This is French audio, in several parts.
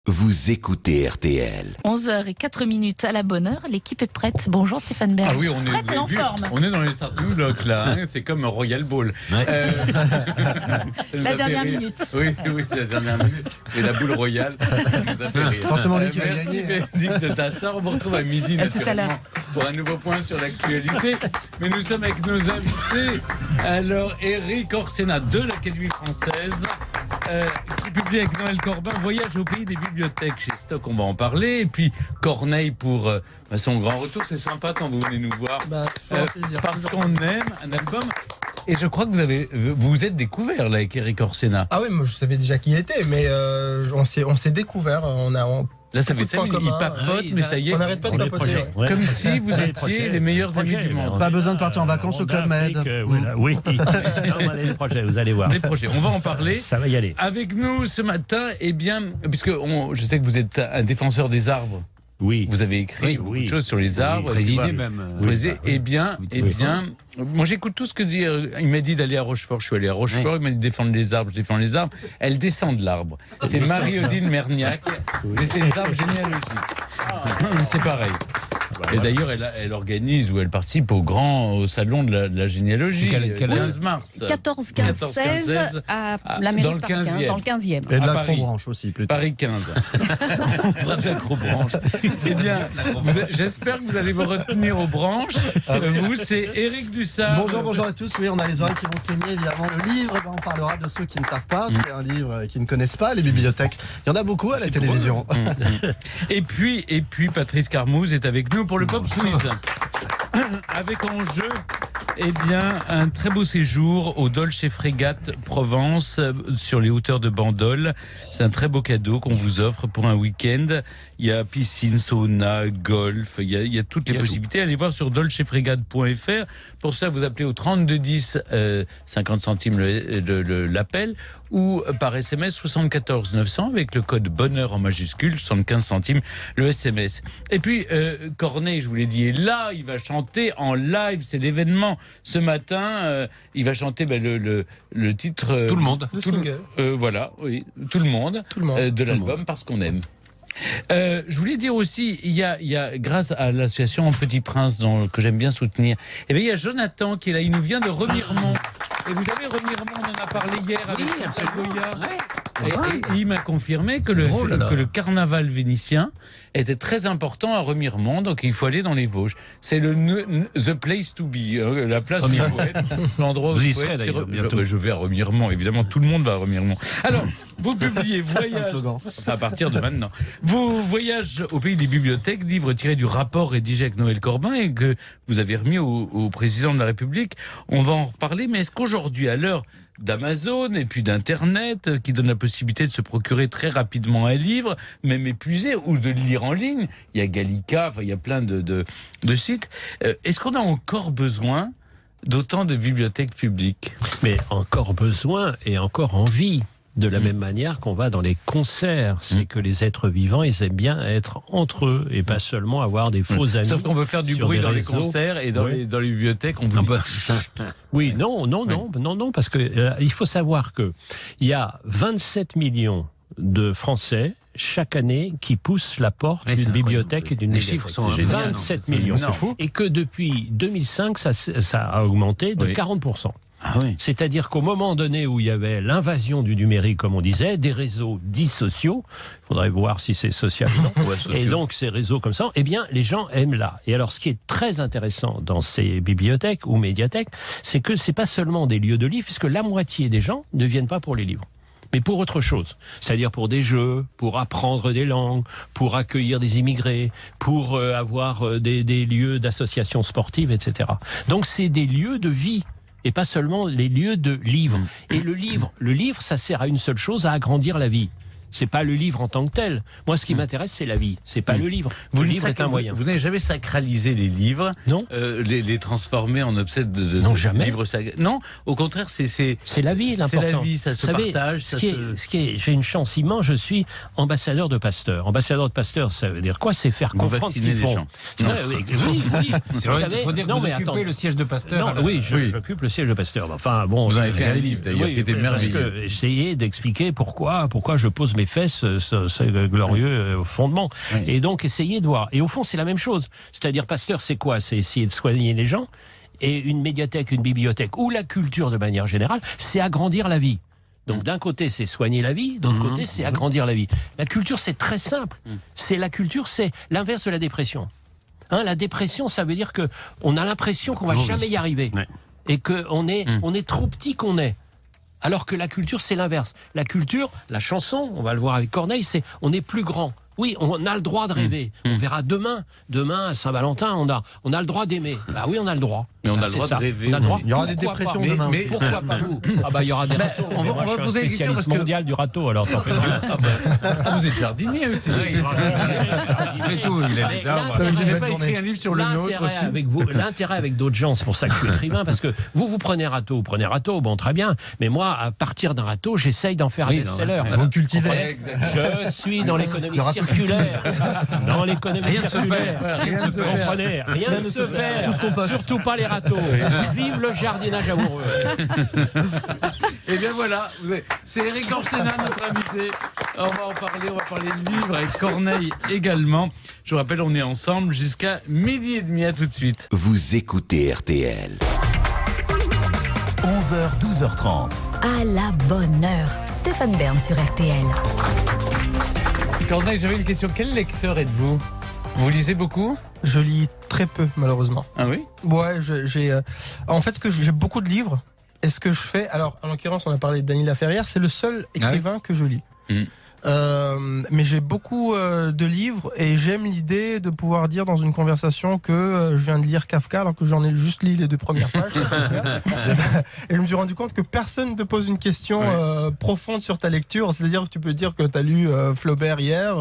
Vous écoutez RTL. 11h04 à la bonne heure, l'équipe est prête. Bonjour Stéphane Bern. Ah oui, on est prête et en forme. On est dans les starting blocks là, hein, c'est comme un Royal Bowl. Ouais. La dernière minute. Oui, c'est la dernière minute. Et la boule royale, ça nous a fait rire. Forcément lui qui va Merci gagner. Bénédicte de Tassard. On vous retrouve à midi naturellement pour un nouveau point sur l'actualité. Mais nous sommes avec nos invités. Alors, Éric Orsena de l'Académie française. Qui publie avec Noël Corbin Voyage au pays des bibliothèques chez Stock, on va en parler. Et puis Corneille pour son grand retour. C'est sympa quand vous venez nous voir parce qu'on aime un album. Et je crois que vous vous êtes découvert là avec Éric Orsena. Ah oui, moi je savais déjà qui il était, mais on s'est découvert. Là, ça fait 5 minutes, il papote, mais ça y est. On n'arrête pas de papoter. Ouais. Comme si vous étiez les meilleurs amis du monde. Pas besoin de partir en vacances au Club Med. Oui, on a des projets, vous allez voir. Des projets, on va en parler. Ça va y aller. Avec nous ce matin, eh bien, puisque je sais que vous êtes un défenseur des arbres. Oui. Vous avez écrit beaucoup de choses sur les arbres. Présidé même. Eh bien, moi j'écoute tout ce que dit. Il m'a dit d'aller à Rochefort, je suis allé à Rochefort. Il m'a dit de défendre les arbres, je défends les arbres. Elle descend de l'arbre. C'est Marie-Odile Merniac. Et c'est les arbres généalogiques. C'est pareil. Et d'ailleurs, elle organise ou elle participe au salon de la généalogie, le 15 mars. 14, 15, 16 à la mairie de Paris, dans le 15e. Et de l'acrobranche aussi, plutôt. Paris 15. De l'acrobranche. C'est bien. J'espère que vous allez vous retenir aux branches. Vous, c'est Éric Dussart. Bonjour à tous. Oui, on a les oreilles qui vont saigner, évidemment. Le livre, on parlera de ceux qui ne savent pas. C'est un livre qu'ils ne connaissent pas, les bibliothèques. Il y en a beaucoup à la télévision. Et puis, Patrice Carmouze est avec nous pour le Pop Quiz. Avec en jeu, un très beau séjour au Dolce Frégate Provence, sur les hauteurs de Bandol. C'est un très beau cadeau qu'on vous offre pour un week-end. Il y a piscine, sauna, golf, il y a toutes les possibilités. Allez voir sur dolcefrégate.fr. Pour ça, vous appelez au 3210, 50 centimes l'appel, ou par SMS 74 900 avec le code bonheur en majuscule, 75 centimes le SMS. Et puis, Corneille, je vous l'ai dit, est là, il va chanter en live, c'est l'événement. Ce matin, il va chanter le titre... Tout le monde. Voilà, oui, tout le monde. De l'album Parce qu'on aime. Je voulais dire aussi, il y a grâce à l'association Petit Prince que j'aime bien soutenir, il y a Jonathan qui est là, il nous vient de Remiremont. Et vous savez, Remiremont, on en a parlé hier avec Goya. Et il m'a confirmé que le carnaval vénitien était très important à Remiremont, donc il faut aller dans les Vosges. C'est the place to be, la place où il faut être, l'endroit où il faut être. Je vais à Remiremont, évidemment, tout le monde va à Remiremont. Alors, vous publiez Voyage, à partir de maintenant, vos voyages au pays des bibliothèques, livre tiré du rapport rédigé avec Noël Corbin et que vous avez remis au président de la République. On va en reparler, mais est-ce qu'aujourd'hui, à l'heure d'Amazon et puis d'Internet qui donne la possibilité de se procurer très rapidement un livre, même épuisé, ou de le lire en ligne, il y a Gallica, il y a plein de sites. Est-ce qu'on a encore besoin d'autant de bibliothèques publiques ? Mais encore besoin et encore envie. De la même manière qu'on va dans les concerts, c'est que les êtres vivants, ils aiment bien être entre eux et pas seulement avoir des faux amis. Sauf qu'on peut faire du bruit dans les concerts et dans les bibliothèques, on vous dit... Oui, non, parce que il faut savoir que il y a 27 millions de Français chaque année qui poussent la porte d'une bibliothèque et d'une bibliothèque. Les chiffres sont 27 millions, c'est fou. Et que depuis 2005, ça a augmenté de 40%. Ah oui. C'est-à-dire qu'au moment donné où il y avait l'invasion du numérique, comme on disait, des réseaux dits sociaux, il faudrait voir si c'est social ou non, et donc ces réseaux comme ça, les gens aiment là. Et alors ce qui est très intéressant dans ces bibliothèques ou médiathèques, c'est que c'est pas seulement des lieux de livres, puisque la moitié des gens ne viennent pas pour les livres, mais pour autre chose, c'est-à-dire pour des jeux, pour apprendre des langues, pour accueillir des immigrés, pour avoir des lieux d'associations sportives, etc. Donc c'est des lieux de vie, et pas seulement les lieux de livres. Et le livre, ça sert à une seule chose, à agrandir la vie. C'est pas le livre en tant que tel. Moi, ce qui m'intéresse, c'est la vie. C'est pas le livre. Le livre est un moyen. Vous n'avez jamais sacralisé les livres, non. Les transformer en obsède de jamais. Livres sacrés. Non, au contraire, c'est la vie l'important. C'est la vie, ça se partage. J'ai une chance immense. Je suis ambassadeur de Pasteur. Ambassadeur de Pasteur, ça veut dire quoi ? C'est faire comprendre ce qu'ils font. Oui. C'est vrai, il faut dire que vous occupez le siège de Pasteur. Oui, j'occupe le siège de Pasteur. Enfin bon, vous avez fait un livre d'ailleurs qui était merveilleux. Essayer d'expliquer pourquoi je pose méfaits ce glorieux fondement. Oui. Et donc, essayez de voir. Et au fond, c'est la même chose. C'est-à-dire, Pasteur, c'est quoi? C'est essayer de soigner les gens. Et une médiathèque, une bibliothèque, ou la culture de manière générale, c'est agrandir la vie. Donc d'un côté, c'est soigner la vie, d'autre côté, c'est agrandir la vie. La culture, c'est très simple. La culture, c'est l'inverse de la dépression. Hein, la dépression, ça veut dire qu'on a l'impression qu'on ne va jamais y arriver. Ouais. Et qu'on est trop petit qu'on est. Alors que la culture, c'est l'inverse. La culture, la chanson, on va le voir avec Corneille, c'est on est plus grand. Oui, on a le droit de rêver. On verra demain à Saint-Valentin, on a le droit d'aimer. Bah oui, on a le droit. Mais on a le droit de rêver. Il y aura des dépressions demain. Mais pourquoi pas vous? Ah bah il y aura des râteaux. On va poser une question parce mondial du râteau. Alors t'en fais vous êtes jardinier aussi. Il fait tout. Vous n'avez pas écrit un livre sur le nôtre aussi. L'intérêt avec d'autres gens, c'est pour ça que je suis écrivain, parce que vous prenez râteau, bon très bien. Mais moi, à partir d'un râteau, j'essaye d'en faire un best-seller. Vous cultivez. Je suis dans l'économie circulaire. Dans l'économie circulaire. Rien ne se perd. Rien ne se perd. Tout ce qu'on peut. Surtout pas les râteaux. Vive le jardinage amoureux. Et bien voilà, c'est Éric Orsena, notre invité. On va parler de livres avec Corneille également. Je vous rappelle, on est ensemble jusqu'à 12h30. À tout de suite. Vous écoutez RTL. 11h, 12h30. À la bonne heure. Stéphane Bern sur RTL. Corneille, j'avais une question. Quel lecteur êtes-vous? Vous lisez beaucoup? Je lis très peu, malheureusement. Ah oui? Ouais, en fait, j'ai beaucoup de livres. Et ce que je fais, alors, en l'occurrence, on a parlé de Dany Laferrière, c'est le seul écrivain que je lis. Mais j'ai beaucoup de livres et j'aime l'idée de pouvoir dire dans une conversation que je viens de lire Kafka alors que j'en ai juste lu les 2 premières pages. Et je me suis rendu compte que personne ne te pose une question profonde sur ta lecture. C'est-à-dire que tu peux dire que tu as lu Flaubert hier.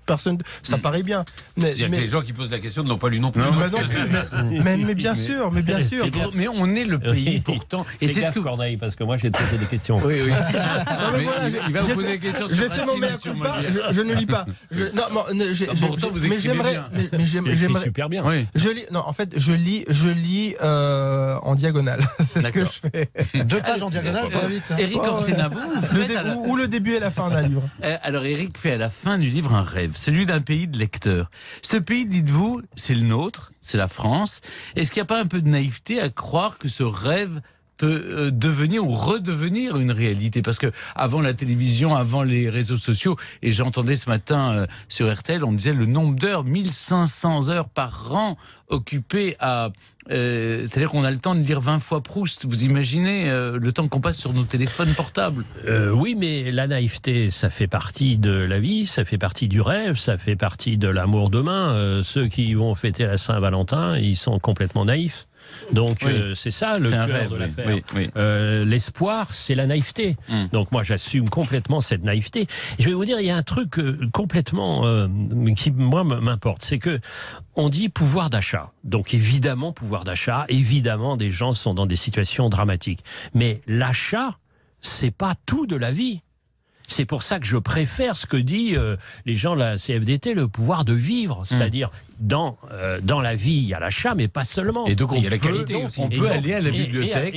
Personne, ça paraît bien. C'est-à-dire que les gens qui posent la question ne l'ont pas lu non plus. Mais bien sûr. Mais on est le pays pourtant. Et c'est ce que Corneille, parce que moi j'ai posé des questions. Oui. Il va vous poser des questions sur Racine. Je ne lis pas. Pourtant vous écrivez bien. Mais j'aimerais super bien. Je lis. Non, en fait, je lis en diagonale. C'est ce que je fais. 2 pages en diagonale, ça va vite. Éric Orsena, vous faites ou le début et la fin d'un livre. Alors Éric fait à la fin du livre un rêve. Celui d'un pays de lecteurs. Ce pays, dites-vous, c'est le nôtre, c'est la France. Est-ce qu'il n'y a pas un peu de naïveté à croire que ce rêve peut devenir ou redevenir une réalité? Parce que avant la télévision, avant les réseaux sociaux, et j'entendais ce matin sur RTL, on me disait le nombre d'heures, 1500 heures par an occupées à... c'est-à-dire qu'on a le temps de lire 20 fois Proust. Vous imaginez le temps qu'on passe sur nos téléphones portables? Oui, mais la naïveté, ça fait partie de la vie, ça fait partie du rêve, ça fait partie de l'amour demain. Ceux qui vont fêter la Saint-Valentin, ils sont complètement naïfs. Donc c'est ça le cœur de l'affaire. L'espoir, c'est la naïveté. Donc moi j'assume complètement cette naïveté. Et je vais vous dire, il y a un truc complètement qui moi m'importe, c'est que on dit pouvoir d'achat. Donc évidemment pouvoir d'achat, évidemment des gens sont dans des situations dramatiques. Mais l'achat, c'est pas tout de la vie. C'est pour ça que je préfère ce que dit les gens de la CFDT, le pouvoir de vivre. C'est-à-dire, dans la vie, il y a l'achat, mais pas seulement. Et donc, il y a la qualité aussi. On peut aller à la bibliothèque.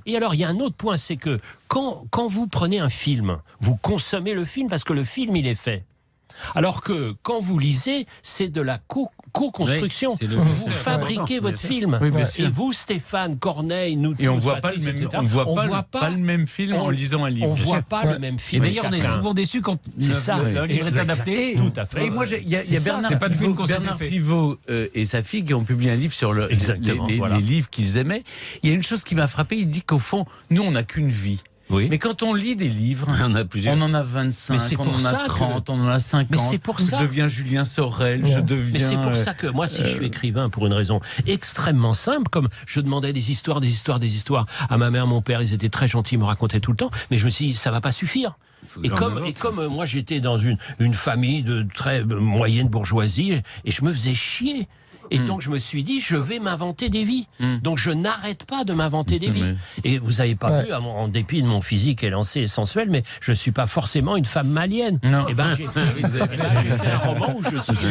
Et alors, il y a un autre point, c'est que quand vous prenez un film, vous consommez le film parce que le film, il est fait. Alors que quand vous lisez, c'est de la co-construction. Vous fabriquez votre film. Oui, et vous, Stéphane, Corneille, nous tous, et on ne voit pas le même film en lisant un livre. On ne voit pas le même film. Et d'ailleurs, on est souvent déçus quand le livre est adapté. Tout à fait. Et moi, il y a Bernard Pivot et sa fille qui ont publié un livre sur les livres qu'ils aimaient. Il y a une chose qui m'a frappé. Il dit qu'au fond, nous, on n'a qu'une vie. Oui. Mais quand on lit des livres, on en a 25, on en a 30, on en a 50. Mais c'est pour ça. Je deviens Julien Sorel, je deviens... Mais c'est pour ça que moi, si je suis écrivain pour une raison extrêmement simple, comme je demandais des histoires à ma mère, mon père, ils étaient très gentils, ils me racontaient tout le temps, mais je me suis dit, ça va pas suffire. Et comme moi, j'étais dans une famille de très moyenne bourgeoisie, et je me faisais chier. Et donc je me suis dit, je vais m'inventer des vies. Donc je n'arrête pas de m'inventer des vies. Et vous n'avez pas vu, en dépit de mon physique élancé et sensuel, mais je ne suis pas forcément une femme malienne. Et ben j'ai fait un roman où je suis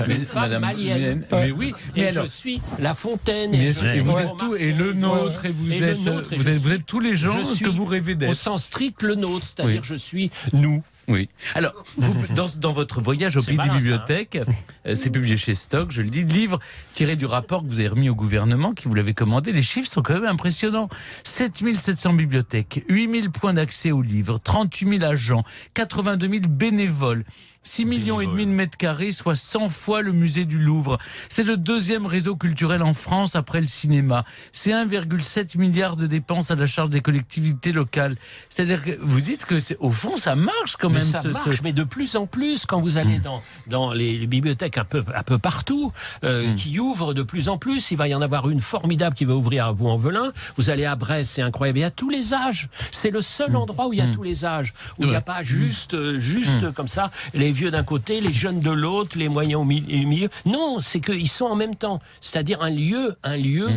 une femme malienne. Mais oui, et alors, je suis La Fontaine. Et vous êtes tout, et le nôtre, et vous êtes tous les gens que vous rêvez d'être. Au sens strict, le nôtre, c'est-à-dire je suis nous. Oui. Alors, vous, dans votre voyage au pays des bibliothèques, c'est publié chez Stock, je le dis, livre tiré du rapport que vous avez remis au gouvernement, qui vous l'avez commandé. Les chiffres sont quand même impressionnants. 7700 bibliothèques, 8000 points d'accès aux livres, 38 000 agents, 82 000 bénévoles. 6,5 millions de mètres carrés, soit 100 fois le musée du Louvre. C'est le deuxième réseau culturel en France après le cinéma. C'est 1,7 milliard de dépenses à la charge des collectivités locales. C'est-à-dire que vous dites que, au fond, ça marche quand même. Ça marche, mais de plus en plus, quand vous allez dans les bibliothèques un peu partout, qui ouvrent de plus en plus, il va y en avoir une formidable qui va ouvrir à Vaux-en-Velin. Vous allez à Brest, c'est incroyable. Il y a tous les âges. C'est le seul endroit où il y a tous les âges. Où il n'y a pas juste comme ça, les vieux d'un côté, les jeunes de l'autre, les moyens au milieu. Non, c'est qu'ils sont en même temps. C'est-à-dire un lieu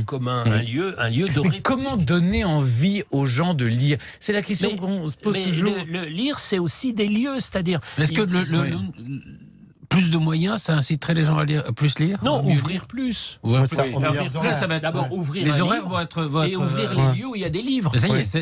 commun, un lieu de Mais comment donner envie aux gens de lire? C'est la question qu'on se pose toujours. Le lire, c'est aussi des lieux, c'est-à-dire... Est-ce que plus de moyens, ça inciterait les gens à plus lire? Non, ouvrir plus. Ça va d'abord ouvrir les horaires vont être et ouvrir les lieux où il y a des livres. Ça y est, c'est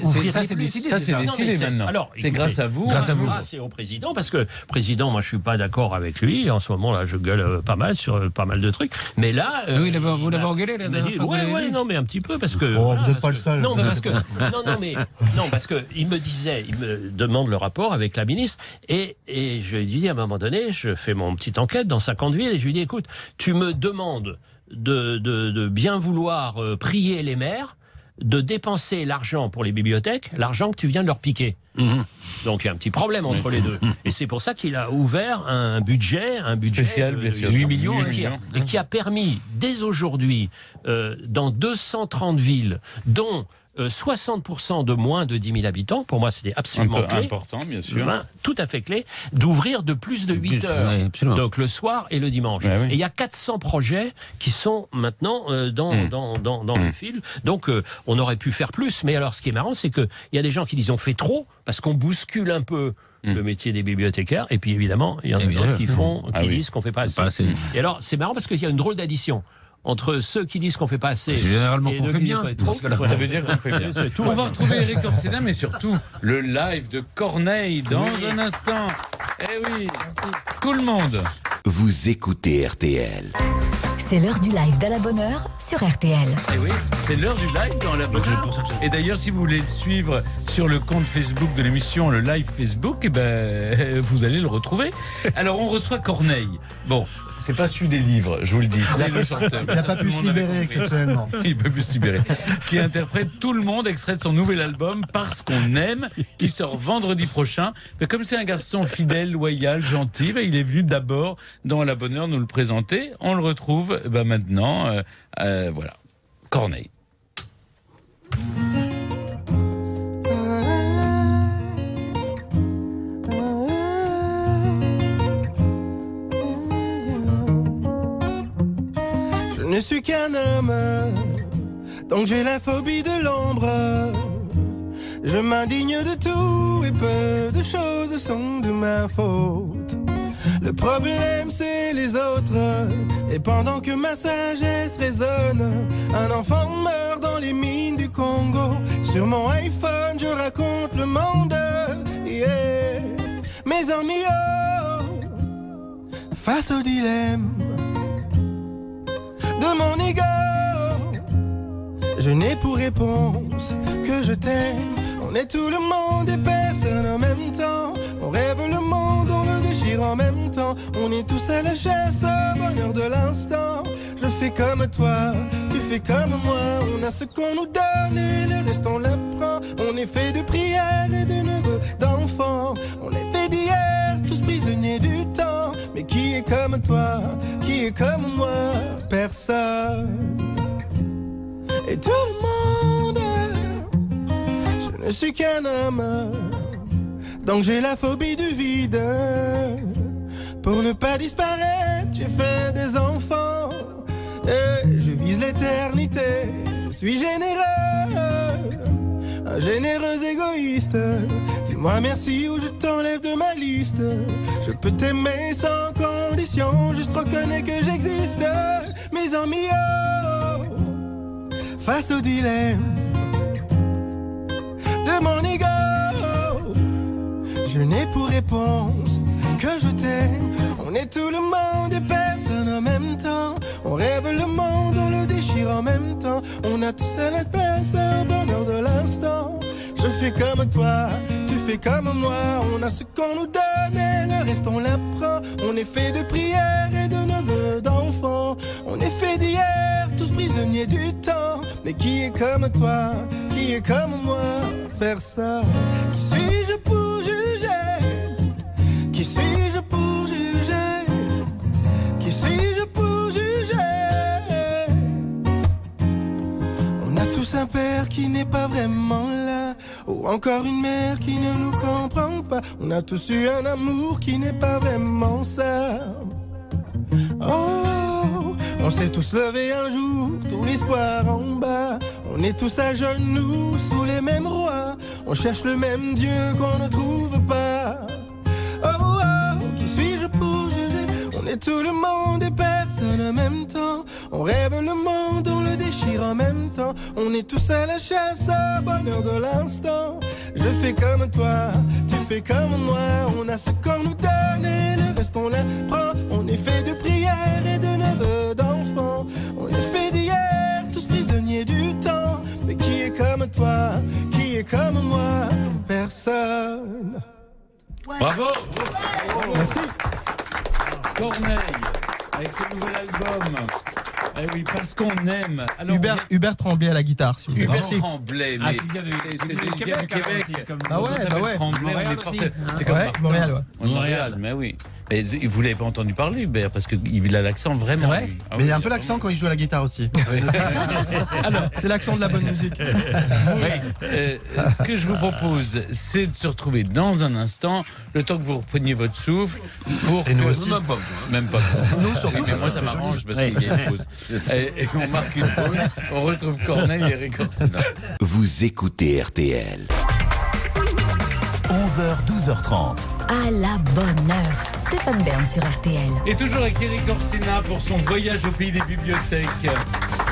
décidé. Ça, c'est décidé maintenant. Alors, c'est grâce à vous. Grâce au président, parce que président, moi, je suis pas d'accord avec lui. En ce moment, là, je gueule pas mal sur pas mal de trucs. Mais là, oui, vous l'avez engueulé la dernière fois. Oui, non, mais un petit peu parce que. Vous n'êtes pas le seul. Non, parce que il me demande le rapport avec la ministre et je lui dis à un moment donné, je fais mon petite enquête dans 50 villes et je lui dis, écoute, tu me demandes de bien vouloir prier les maires de dépenser l'argent pour les bibliothèques, l'argent que tu viens de leur piquer. Donc il y a un petit problème entre les deux. Et c'est pour ça qu'il a ouvert un budget spécial, bien sûr, 8 millions, et qui a permis dès aujourd'hui, dans 230 villes, dont 60% de moins de 10 000 habitants, pour moi c'était absolument clé, important, bien sûr, tout à fait clé, d'ouvrir de plus de 8 heures, donc le soir et le dimanche. Et il y a 400 projets qui sont maintenant dans le fil, donc on aurait pu faire plus, mais alors ce qui est marrant, c'est qu'il y a des gens qui disent on fait trop, parce qu'on bouscule un peu le métier des bibliothécaires, et puis évidemment, il y en a d'autres qui disent qu'on fait pas assez. Et alors c'est marrant parce qu'il y a une drôle d'addition entre ceux qui disent qu'on fait pas assez, c'est généralement qu'on fait bien. Ça veut dire qu'on fait bien. On va retrouver Éric Orsena, mais surtout le live de Corneille dans un instant. Eh oui, tout le monde. Vous écoutez RTL. C'est l'heure du live d'À la bonne heure sur RTL. Et oui, c'est l'heure du live dans la bonne heure. Et d'ailleurs, si vous voulez le suivre sur le compte Facebook de l'émission, le live Facebook, vous allez le retrouver. Alors, on reçoit Corneille. Bon. C'est pas celui des livres, je vous le dis, c'est le chanteur. Il n'a pas pu se libérer exceptionnellement. Il peut plus se libérer. Qui interprète Tout le monde, extrait de son nouvel album Parce qu'on aime, qui sort vendredi prochain. Mais comme c'est un garçon fidèle, loyal, gentil, il est venu d'abord dans La Bonne Heure nous le présenter. On le retrouve maintenant. Voilà. Corneille. Je ne suis qu'un homme, donc j'ai la phobie de l'ombre. Je m'indigne de tout et peu de choses sont de ma faute. Le problème c'est les autres, et pendant que ma sagesse résonne, un enfant meurt dans les mines du Congo. Sur mon iPhone je raconte le monde, yeah. Mes amis, face au dilemme de mon ego, je n'ai pour réponse que je t'aime. On est tout le monde et personne en même temps. On rêve le monde, on le déchire en même temps. On est tous à la chasse au bonheur de l'instant. Je fais comme toi, tu fais comme moi. On a ce qu'on nous donne et le reste on l'apprend. On est fait de prières et de neveux, d'enfants. On est fait d'hier, tous prisonniers du temps. Mais qui est comme toi, qui est comme moi? Personne. Et tout le monde, je ne suis qu'un homme, donc j'ai la phobie du vide. Pour ne pas disparaître, j'ai fait des enfants Je vise l'éternité, je suis généreux, un généreux égoïste. Dis-moi merci ou je t'enlève de ma liste. Je peux t'aimer sans condition, juste reconnais que j'existe. Mes amis, face au dilemme de mon ego, je n'ai pour réponse que je t'aime. On est tout le monde et personne en même temps. On rêve le monde, on le déchire en même temps. On a tous à la personne, bonheur de l'instant. Je fais comme toi, tu fais comme moi. On a ce qu'on nous donne et le reste on l'apprend. On est fait de prières et de neveux d'enfants. On est fait d'hier, tous prisonniers du temps. Mais qui est comme toi, qui est comme moi? Personne. Qui suis-je pour juger? Qui suis-je pour juger? Qui suis-je pour juger? On a tous un père qui n'est pas vraiment là, ou encore une mère qui ne nous comprend pas. On a tous eu un amour qui n'est pas vraiment ça. Oh, on s'est tous levés un jour, tout l'espoir en bas. On est tous à genoux sous les mêmes rois. On cherche le même Dieu qu'on ne trouve pas. Oh, oh, qui suis-je pour juger? On est tout le monde et personne en même temps. On rêve le monde, on le déchire en même temps. On est tous à la chasse au bonheur de l'instant. Je fais comme toi, tu fais comme moi. On a ce qu'on nous donne et le reste on l'apprend. On est fait de prières et de neveux d'enfants. On est fait d'hier, tous prisonniers du temps. Mais qui est comme toi, qui est comme moi? Personne. Bravo. Merci. Corneille, avec ce nouvel album. Eh oui, parce qu'on aime. Alors, Hubert Tremblay à la guitare. Si vous voulez. Hubert Tremblay, mais c'est du Québec. Ah ouais, bah ouais. Tremblay, c'est comme Montréal, ouais. Montréal, mais oui. Mais vous l'avez pas entendu parler, Hubert, parce qu'il a l'accent vraiment. Vrai Mais il y a un peu l'accent quand il joue à la guitare aussi. Alors, c'est l'accent de la bonne musique. Ce que je vous propose, c'est de se retrouver dans un instant, le temps que vous repreniez votre souffle. Et nous aussi. Même pas. Nous surtout. Mais moi, ça m'arrange parce qu'il y a une pause. Et on marque une pause, on retrouve Corneille et Eric Orsena. Vous écoutez RTL. 11h, 12h30. À la bonne heure. Stéphane Bern sur RTL. Et toujours avec Eric Orsena pour son voyage au pays des bibliothèques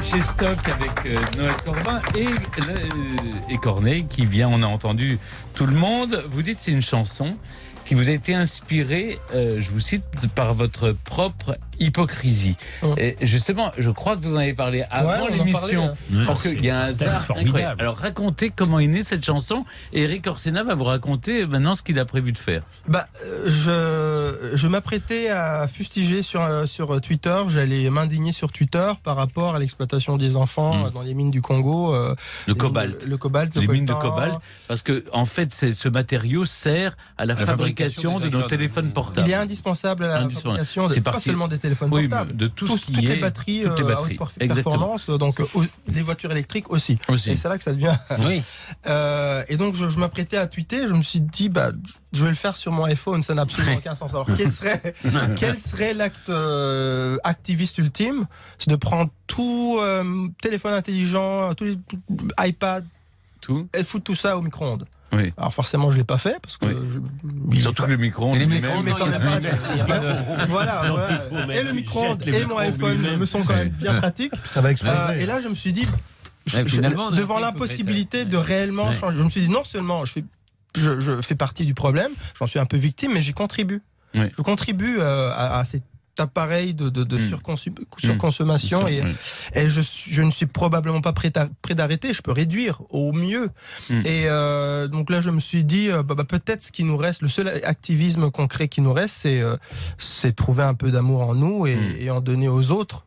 chez Stock avec Noël Corbin et Corneille qui vient, on a entendu tout le monde. Vous dites c'est une chanson qui vous a été inspirée, je vous cite, par votre propre hypocrisie. Et justement, je crois que vous en avez parlé avant l'émission, parce qu'il y a un hasard incroyable. Alors racontez comment est née cette chanson, et Eric Orsena va vous raconter maintenant ce qu'il a prévu de faire. Je m'apprêtais à fustiger sur Twitter, j'allais m'indigner sur Twitter par rapport à l'exploitation des enfants dans les mines du Congo. Le cobalt. Le les mines de cobalt, parce que en fait, ce matériau sert à la fabrication de nos téléphones portables. Il est indispensable à la fabrication, pas seulement des téléphones portables, de toutes les batteries à haute performance, donc les voitures électriques aussi. Et c'est là que ça devient. Et donc je m'apprêtais à tweeter, je me suis dit je vais le faire sur mon iPhone, ça n'a absolument aucun sens. Alors quel serait l'acte activiste ultime? C'est de prendre tout téléphone intelligent, tout iPad, et foutre tout ça au micro-ondes. Oui. Alors forcément je l'ai pas fait parce que surtout que le micro-ondes. Et le micro-ondes et mon iPhone me sont quand même bien pratiques. Ça va exploser. Et là je me suis dit devant l'impossibilité de réellement changer, je me suis dit non seulement je fais partie du problème, j'en suis un peu victime, mais j'y contribue. Je contribue à cet appareil de surconsommation et je ne suis probablement pas prêt d'arrêter, je peux réduire au mieux. Et donc là je me suis dit peut-être ce qui nous reste, le seul activisme concret qui nous reste, c'est trouver un peu d'amour en nous et en donner aux autres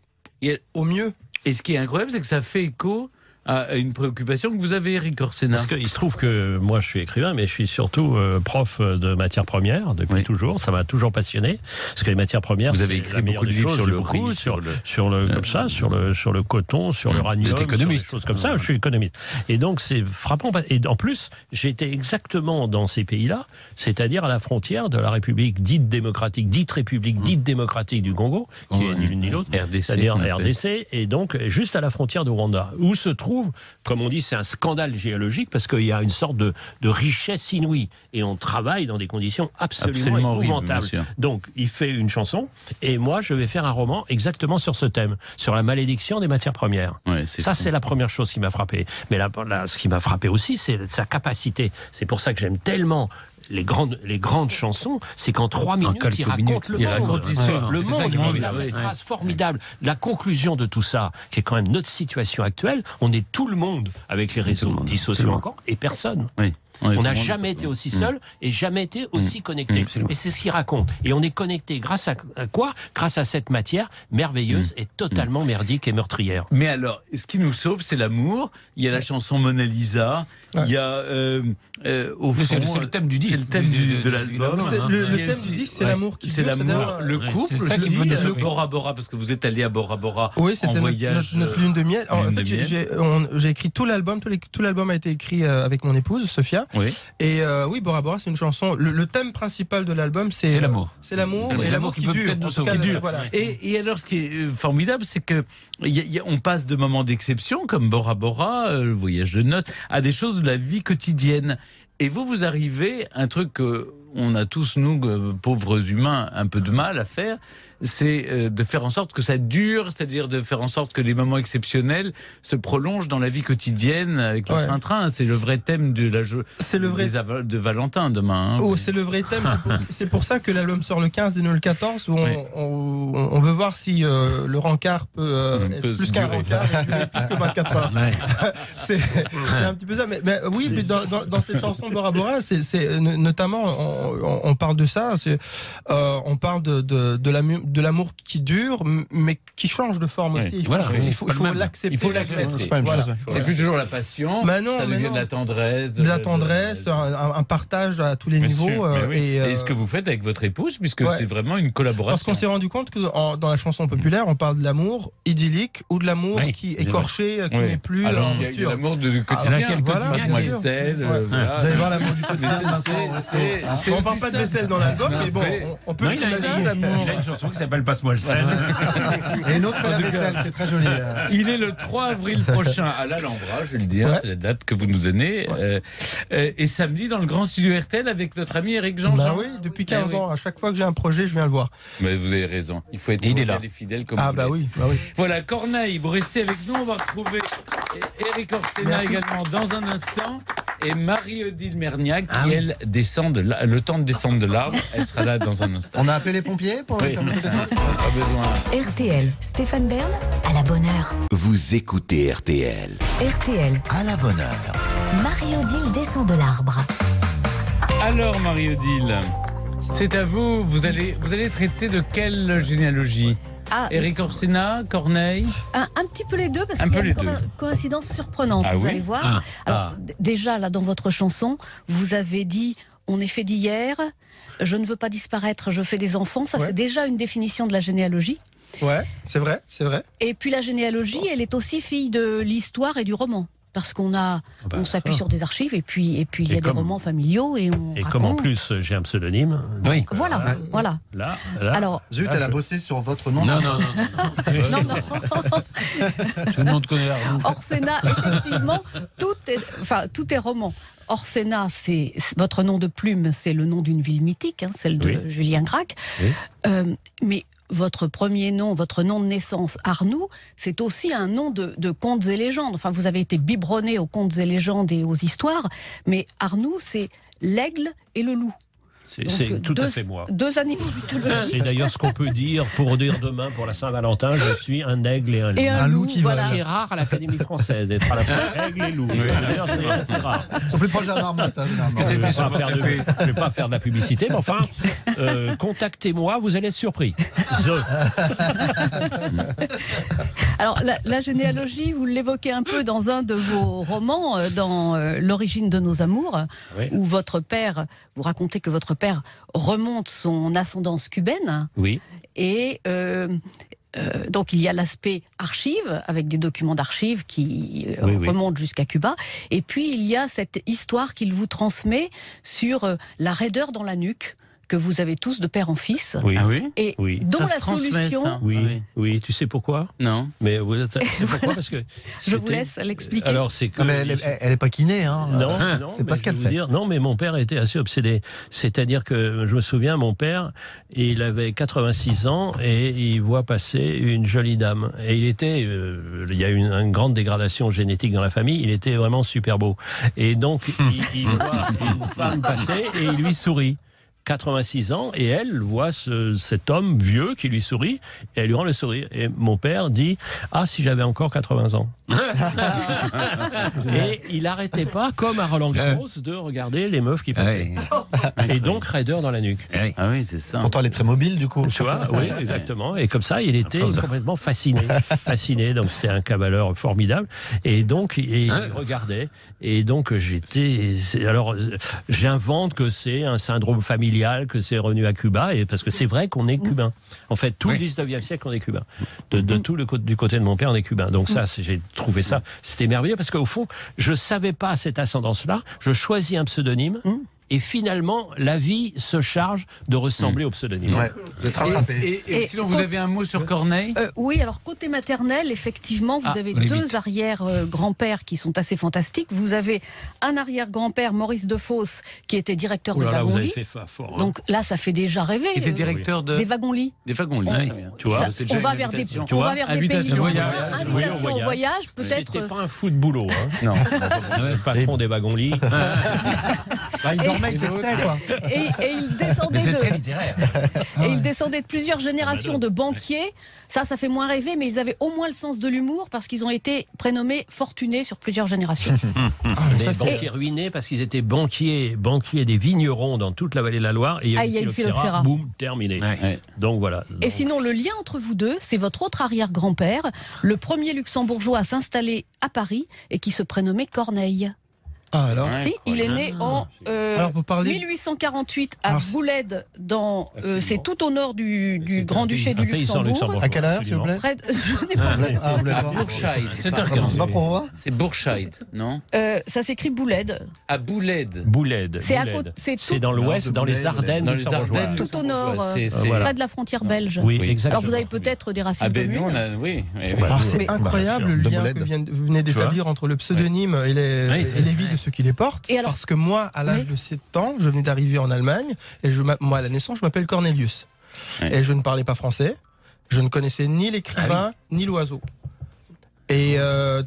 au mieux. Et ce qui est incroyable, c'est que ça fait écho à une préoccupation que vous avez, Eric Orsena. Parce qu'il se trouve que moi, je suis écrivain, mais je suis surtout prof de matières premières depuis toujours. Ça m'a toujours passionné. Parce que les matières premières, vous avez écrit beaucoup de livres sur le riz, sur le coton, sur l'uranium, sur des choses comme ça. Je suis économiste. Et donc, c'est frappant. Et en plus, j'ai été exactement dans ces pays-là, c'est-à-dire à la frontière de la République dite démocratique, dite République dite démocratique du Congo, qui est ni l'une ni l'autre, c'est-à-dire RDC, et donc juste à la frontière de Rwanda, où se trouve, comme on dit, c'est un scandale géologique, parce qu'il y a une sorte de richesse inouïe, et on travaille dans des conditions absolument épouvantables. Donc, il fait une chanson, et moi, je vais faire un roman exactement sur ce thème, sur la malédiction des matières premières. Ouais, ça, c'est la première chose qui m'a frappé. Mais là, ce qui m'a frappé aussi, c'est sa capacité. C'est pour ça que j'aime tellement les grandes chansons, c'est qu'en 3 minutes, il raconte le monde. Le monde, il a cette phrase formidable. La conclusion de tout ça, qui est quand même notre situation actuelle, on est tout le monde avec les réseaux dits sociaux encore, et personne. Oui. On n'a jamais été aussi seul et jamais été aussi connecté. Et c'est ce qu'il raconte. Et on est connecté grâce à quoi ? Grâce à cette matière merveilleuse et totalement merdique et meurtrière. Mais alors, ce qui nous sauve, c'est l'amour. Il y a la chanson Mona Lisa. Il y a au fond, c'est le thème du disque. C'est le thème de l'album. Le thème du disque, c'est l'amour qui c'est l'amour, le couple, c'est ça qui peut le Bora Bora, parce que vous êtes allé à Bora Bora. Oui, c'était notre lune de miel. En fait, j'ai écrit tout l'album. Tout l'album a été écrit avec mon épouse Sophia. Oui. Et oui, Bora Bora, c'est une chanson. Le thème principal de l'album, c'est l'amour. C'est l'amour et l'amour qui dure. Et alors, ce qui est formidable, c'est que on passe de moments d'exception comme Bora Bora, le voyage de noces, à des choses de la vie quotidienne. Et vous arrivez, un truc qu'on a tous, nous, pauvres humains, un peu de mal à faire, c'est de faire en sorte que ça dure, c'est-à-dire de faire en sorte que les moments exceptionnels se prolongent dans la vie quotidienne avec le train-train. C'est le vrai thème de de Valentin demain. C'est le vrai thème. C'est pour ça que l'album sort le 15 et non le 14, où on veut voir si le rencard peut être plus qu'un rencard et durer plus que 24 heures. C'est un petit peu ça. Mais oui, mais dans cette chanson Bora Bora, c'est notamment, on parle de ça, on parle de l'amour qui dure, mais qui change de forme aussi. Il faut l'accepter. Il faut l'accepter. C'est plus toujours la passion. Ça devient de la tendresse. De la tendresse, un partage à tous les niveaux. Et ce que vous faites avec votre épouse, puisque c'est vraiment une collaboration. Parce qu'on s'est rendu compte que dans la chanson populaire, on parle de l'amour idyllique ou de l'amour qui écorché, qui n'est plus. Alors il y a l'amour du quotidien. Passe-moi le sel. Vous allez voir l'amour du quotidien. On ne parle pas de vaisselle dans l'album, mais bon, on peut s'imaginer. Il a une chanson qui s'appelle Passe-moi le sel. Et une autre fait la vaisselle qui est très jolie. Il est le 3 avril prochain à l'Alhambra, je le dis, c'est la date que vous nous donnez. Et samedi dans le grand studio RTL avec notre ami Eric Jean-Jean. Oui, depuis 15 ans. À chaque fois que j'ai un projet, je viens le voir. Mais vous avez raison. Il faut être fidèle et fidèle comme vous oui. Voilà, Corneille, vous restez avec nous. On va retrouver Eric Orsena également dans un instant. Et Marie-Odile Merniac, qui elle descend le temps de descendre de l'arbre. Elle sera là dans un instant. On a appelé les pompiers pour pas besoin. RTL, Stéphane Bern, à la bonne heure. Vous écoutez RTL. RTL, à la bonne heure. Marie-Odile descend de l'arbre. Alors Marie-Odile, c'est à vous. Vous allez traiter de quelle généalogie ? Eric Orsena, Corneille. Un petit peu les deux, parce qu'il y a une coïncidence surprenante, vous allez voir. Déjà, là, dans votre chanson, vous avez dit « on est fait d'hier, je ne veux pas disparaître, je fais des enfants ». Ça, c'est déjà une définition de la généalogie. Ouais, c'est vrai. Et puis la généalogie, elle est aussi fille de l'histoire et du roman. Parce qu'on on s'appuie sur des archives et puis il y a des romans familiaux et comme en plus j'ai un pseudonyme. Oui. Voilà. Là. Alors, Zut, elle a bossé sur votre nom. Non. Tout le monde connaît Arnaud. Orsena, effectivement, tout est roman. Orsena, c'est votre nom de plume, c'est le nom d'une ville mythique, celle de Julien Gracq. Oui. Mais votre premier nom, votre nom de naissance, Arnoux, c'est aussi un nom de contes et légendes. Enfin, vous avez été biberonné aux contes et légendes et aux histoires, mais Arnoux, c'est l'aigle et le loup. C'est tout à fait moi. 2 animaux mythologiques. C'est d'ailleurs ce qu'on peut dire pour dire demain, pour la Saint-Valentin, je suis un aigle et un loup. Et un loup qui voilà. Ce qui est rare à l'Académie française, d'être à la fois aigle et loup. D'ailleurs, c'est rare. Ils sont plus proches de la marmotte. Parce que c'était sur votre épée. Je ne vais pas faire de la publicité, mais enfin, contactez-moi, vous allez être surpris. Alors, la généalogie, vous l'évoquez un peu dans un de vos romans, dans L'origine de nos amours, où votre père, vous racontez que votre père remonte son ascendance cubaine. Oui. Et donc, il y a l'aspect archive, avec des documents d'archives qui remontent jusqu'à Cuba. Et puis, il y a cette histoire qu'il vous transmet sur la raideur dans la nuque, que vous avez tous de père en fils. Oui. Ah oui. Et dont ça la solution... ça. Oui, tu sais pourquoi? Non. Mais c'est pourquoi? Parce que je vous laisse l'expliquer. Alors, c'est que... Non, mais elle est pas kinée, hein. Non, c'est pas ce qu'elle fait. Non, mais mon père était assez obsédé. C'est-à-dire que, je me souviens, mon père, il avait 86 ans et il voit passer une jolie dame. Et il était... il y a eu une grande dégradation génétique dans la famille. Il était vraiment super beau. Et donc, il voit une femme passer et il lui sourit. 86 ans, et elle voit cet homme vieux qui lui sourit, et elle lui rend le sourire. Et mon père dit « Ah, si j'avais encore 80 ans !» Et il n'arrêtait pas, comme à Roland Garros, de regarder les meufs qui passaient. Et donc, raideur dans la nuque. Ah oui, c'est ça. Pourtant, elle est très mobile, du coup. Tu vois, oui, exactement. Et comme ça, il était complètement fasciné. Fasciné. Donc, c'était un cavaleur formidable. Et donc, il regardait. Et donc, alors, j'invente que c'est un syndrome familial, que c'est revenu à Cuba, et parce que c'est vrai qu'on est cubain. En fait, tout le 19e siècle, on est cubain. Du côté de mon père, on est cubain. Donc ça, j'ai trouvé ça, c'était merveilleux, parce qu'au fond, je savais pas cette ascendance-là. Je choisis un pseudonyme. Et finalement, la vie se charge de ressembler au pseudonyme. Ouais, d'être rattrapé. Et sinon, vous avez un mot sur Corneille? Oui, alors côté maternel, effectivement, vous avez 2 arrière-grands-pères qui sont assez fantastiques. Vous avez un arrière-grand-père, Maurice Defosse, qui était directeur des wagons-lits. Donc là, ça fait déjà rêver. Il était directeur des wagons-lits. Des wagons-lits. Tu vois, on va vers des pays. Invitation au voyage, peut-être. C'était pas un fou de boulot. Non. Le patron des wagons-lits. Et il descendait c'est très littéraire. Et il descendait de plusieurs générations de banquiers. Ça fait moins rêver, mais ils avaient au moins le sens de l'humour parce qu'ils ont été prénommés fortunés sur plusieurs générations. Banquiers ruinés parce qu'ils étaient banquiers des vignerons dans toute la vallée de la Loire. Et il y a eu phylloxéra. Boum, terminé. Donc voilà. Et sinon, le lien entre vous deux, c'est votre autre arrière-grand-père, le premier luxembourgeois à s'installer à Paris et qui se prénommait Corneille. Ah, alors il est né en 1848 à Bouled, c'est tout au nord du Grand-Duché du Luxembourg. À quelle heure, s'il vous plaît? Je n'ai pas. À Bourscheid. C'est pas pour moi. C'est Bourscheid, non? Ça s'écrit Bouled. À Bouled. C'est dans l'ouest, dans les Ardennes. Dans les Ardennes, tout au nord, près de la frontière belge. Oui, exactement. Alors vous avez peut-être des racines communes. C'est incroyable le lien que vous venez d'établir entre le pseudonyme et les vies de ceux qui les portent. Parce que moi, à l'âge de 7 ans, je venais d'arriver en Allemagne, et moi, à la naissance, je m'appelle Cornelius. Et je ne parlais pas français, je ne connaissais ni l'écrivain, ni l'oiseau. Et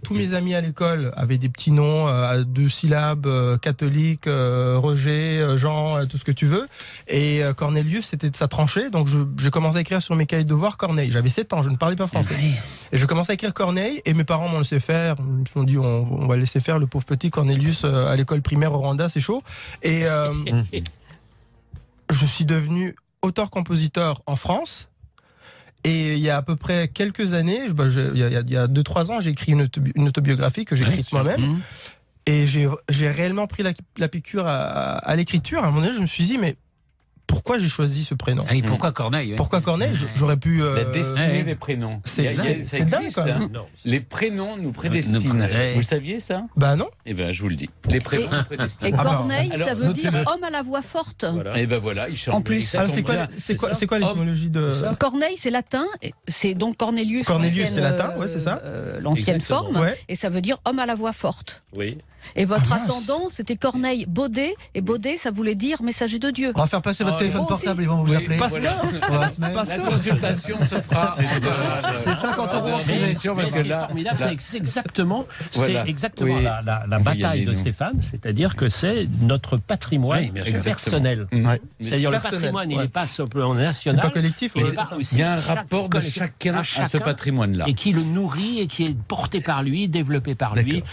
tous mes amis à l'école avaient des petits noms à 2 syllabes, catholique, Roger, Jean, tout ce que tu veux. Et Cornelius, c'était de sa tranchée. Donc j'ai commencé à écrire sur mes cahiers de devoirs Corneille. J'avais 7 ans, je ne parlais pas français. Et je commençais à écrire Corneille, et mes parents m'ont laissé faire. Ils m'ont dit, on va laisser faire le pauvre petit Cornelius à l'école primaire au Rwanda, c'est chaud. Et je suis devenu auteur-compositeur en France. Et il y a à peu près quelques années, il y a 2-3 ans, j'ai écrit une autobiographie que j'ai écrite moi-même. Et j'ai réellement pris la piqûre à l'écriture. À un moment donné, je me suis dit, mais pourquoi j'ai choisi ce prénom? Et pourquoi Corneille? Pourquoi Corneille? J'aurais pu... La destinée des prénoms. Ça existe. Dingue, les prénoms nous prédestinent. Vous le saviez, ça? Bah non. Eh bien, je vous le dis. Les prénoms nous prédestinent. Et Corneille, ça veut dire homme à la voix forte. Et ben voilà, il chante. En plus. C'est quoi l'étymologie de... Corneille, c'est latin. C'est donc Cornelius. Cornelius, c'est latin, ouais, c'est ça. L'ancienne forme. Et ça veut dire homme à la voix forte. Oui. Et votre ascendant, c'était Corneille-Baudet. Et Baudet, ça voulait dire messager de Dieu. On va faire passer votre téléphone portable, ils vont vous appeler. Pasteur. La consultation se fera. C'est 50 € en privé. Mais ce qui est formidable, c'est exactement, la bataille de Stéphane, c'est-à-dire que c'est notre patrimoine personnel. C'est-à-dire le patrimoine, il n'est pas simplement national, pas collectif. Il y a un rapport de chacun à ce patrimoine-là. Et qui le nourrit et qui est porté par lui, développé par lui,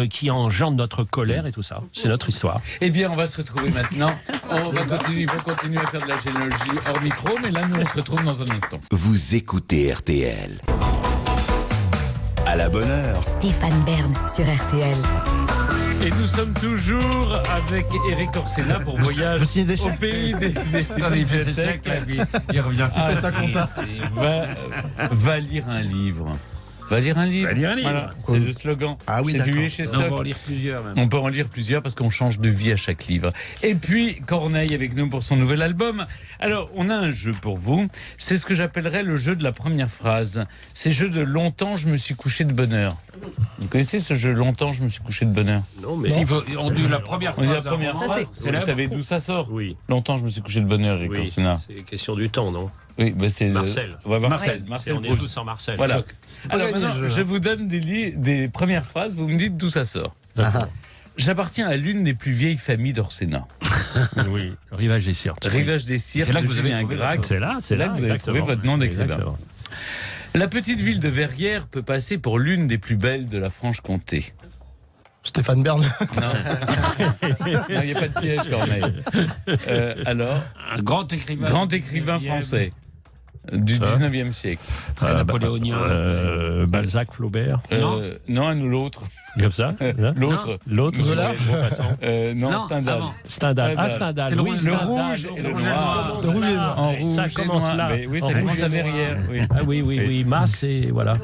qui engendre notre colère et tout ça. C'est notre histoire. Eh bien, on va se retrouver maintenant. On va continuer à faire de la généalogie hors micro, mais là, nous, on se retrouve dans un instant. Vous écoutez RTL. À la bonne heure. Stéphane Bern sur RTL. Et nous sommes toujours avec Éric Orsena pour Voyage au pays des il fait ses secs, là, puis il revient. Il fait sa compta. Va lire un livre. Va lire un livre. Voilà, c'est le slogan. Ah oui, c'est d'accord. publié chez Stock. On va en lire plusieurs même. On peut en lire plusieurs parce qu'on change de vie à chaque livre. Et puis, Corneille avec nous pour son nouvel album. Alors, on a un jeu pour vous. C'est ce que j'appellerais le jeu de la première phrase. C'est le jeu de longtemps, je me suis couché de bonne heure. Vous connaissez ce jeu longtemps, je me suis couché de bonne heure? Non, mais On dit la première On dit la phrase. première Ça, phrase. c'est- Vous savez d'où ça sort? Oui. Longtemps, je me suis couché de bonne heure, Éric Orsena. C'est question du temps, non? Oui, ben c'est Marcel. Marcel On est Proust. tous en Marcel. Voilà. Alors gagner maintenant, le jeu, je hein. vous donne des premières phrases, vous me dites d'où ça sort. J'appartiens à l'une des plus vieilles familles d'Orsena. Oui, Rivage des Sirtes. Rivage des Sirtes. C'est là que de vous avez Julien trouvé Gracq. C'est là que vous avez exactement. trouvé votre nom d'écrivain. Exactement. La petite ville de Verrières peut passer pour l'une des plus belles de la Franche-Comté. Stéphane Bern. Non, il n'y a pas de piège, Corneille. Alors, Un grand écrivain. grand écrivain français du 19e siècle. Très napoléonien. Balzac, Flaubert. Non, un ou l'autre. Comme ça. L'autre. L'autre, Zola. Non, Non, Stendhal. avant. Stendhal. Ah, Stendhal. C'est le oui, rouge, Le Stendhal. rouge et le noir. Le rouge et le noir. En rouge Ça et commence noir. là. Mais oui, En ça rouge commence et à noir. Verrières. Oui. Ah oui. Masse et voilà.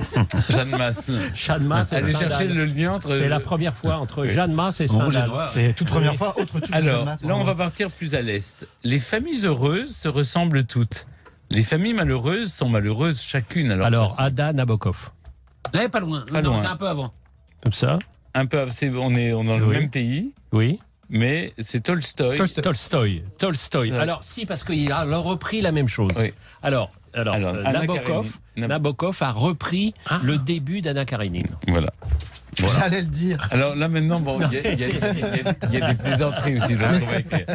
Jeanne Masse. Jeanne Masse et Allez Stendhal. chercher le lien entre. C'est la première fois entre Jeanne Masse et Rouge et Stendhal. noir. C'est toute première fois, autre tube de Alors, Jeanne Masse, là, on bravo. va partir plus à l'est. Les familles heureuses se ressemblent toutes. Les familles malheureuses sont malheureuses chacune. Alors, Ada Nabokov. Pas loin. Pas Non, loin. c'est un peu avant. Comme ça. un peu, on est dans le Oui. même pays, Oui. mais c'est Tolstoï. Tolstoï. Ouais. Alors, si, parce qu'il a repris la même chose. Oui. Alors Anna Nabokov, Karenine. Nabokov a repris le début d'Anna Karenine. Voilà. J'allais le dire. Alors là maintenant, bon, il y a des plaisanteries aussi. Donc on va écrire.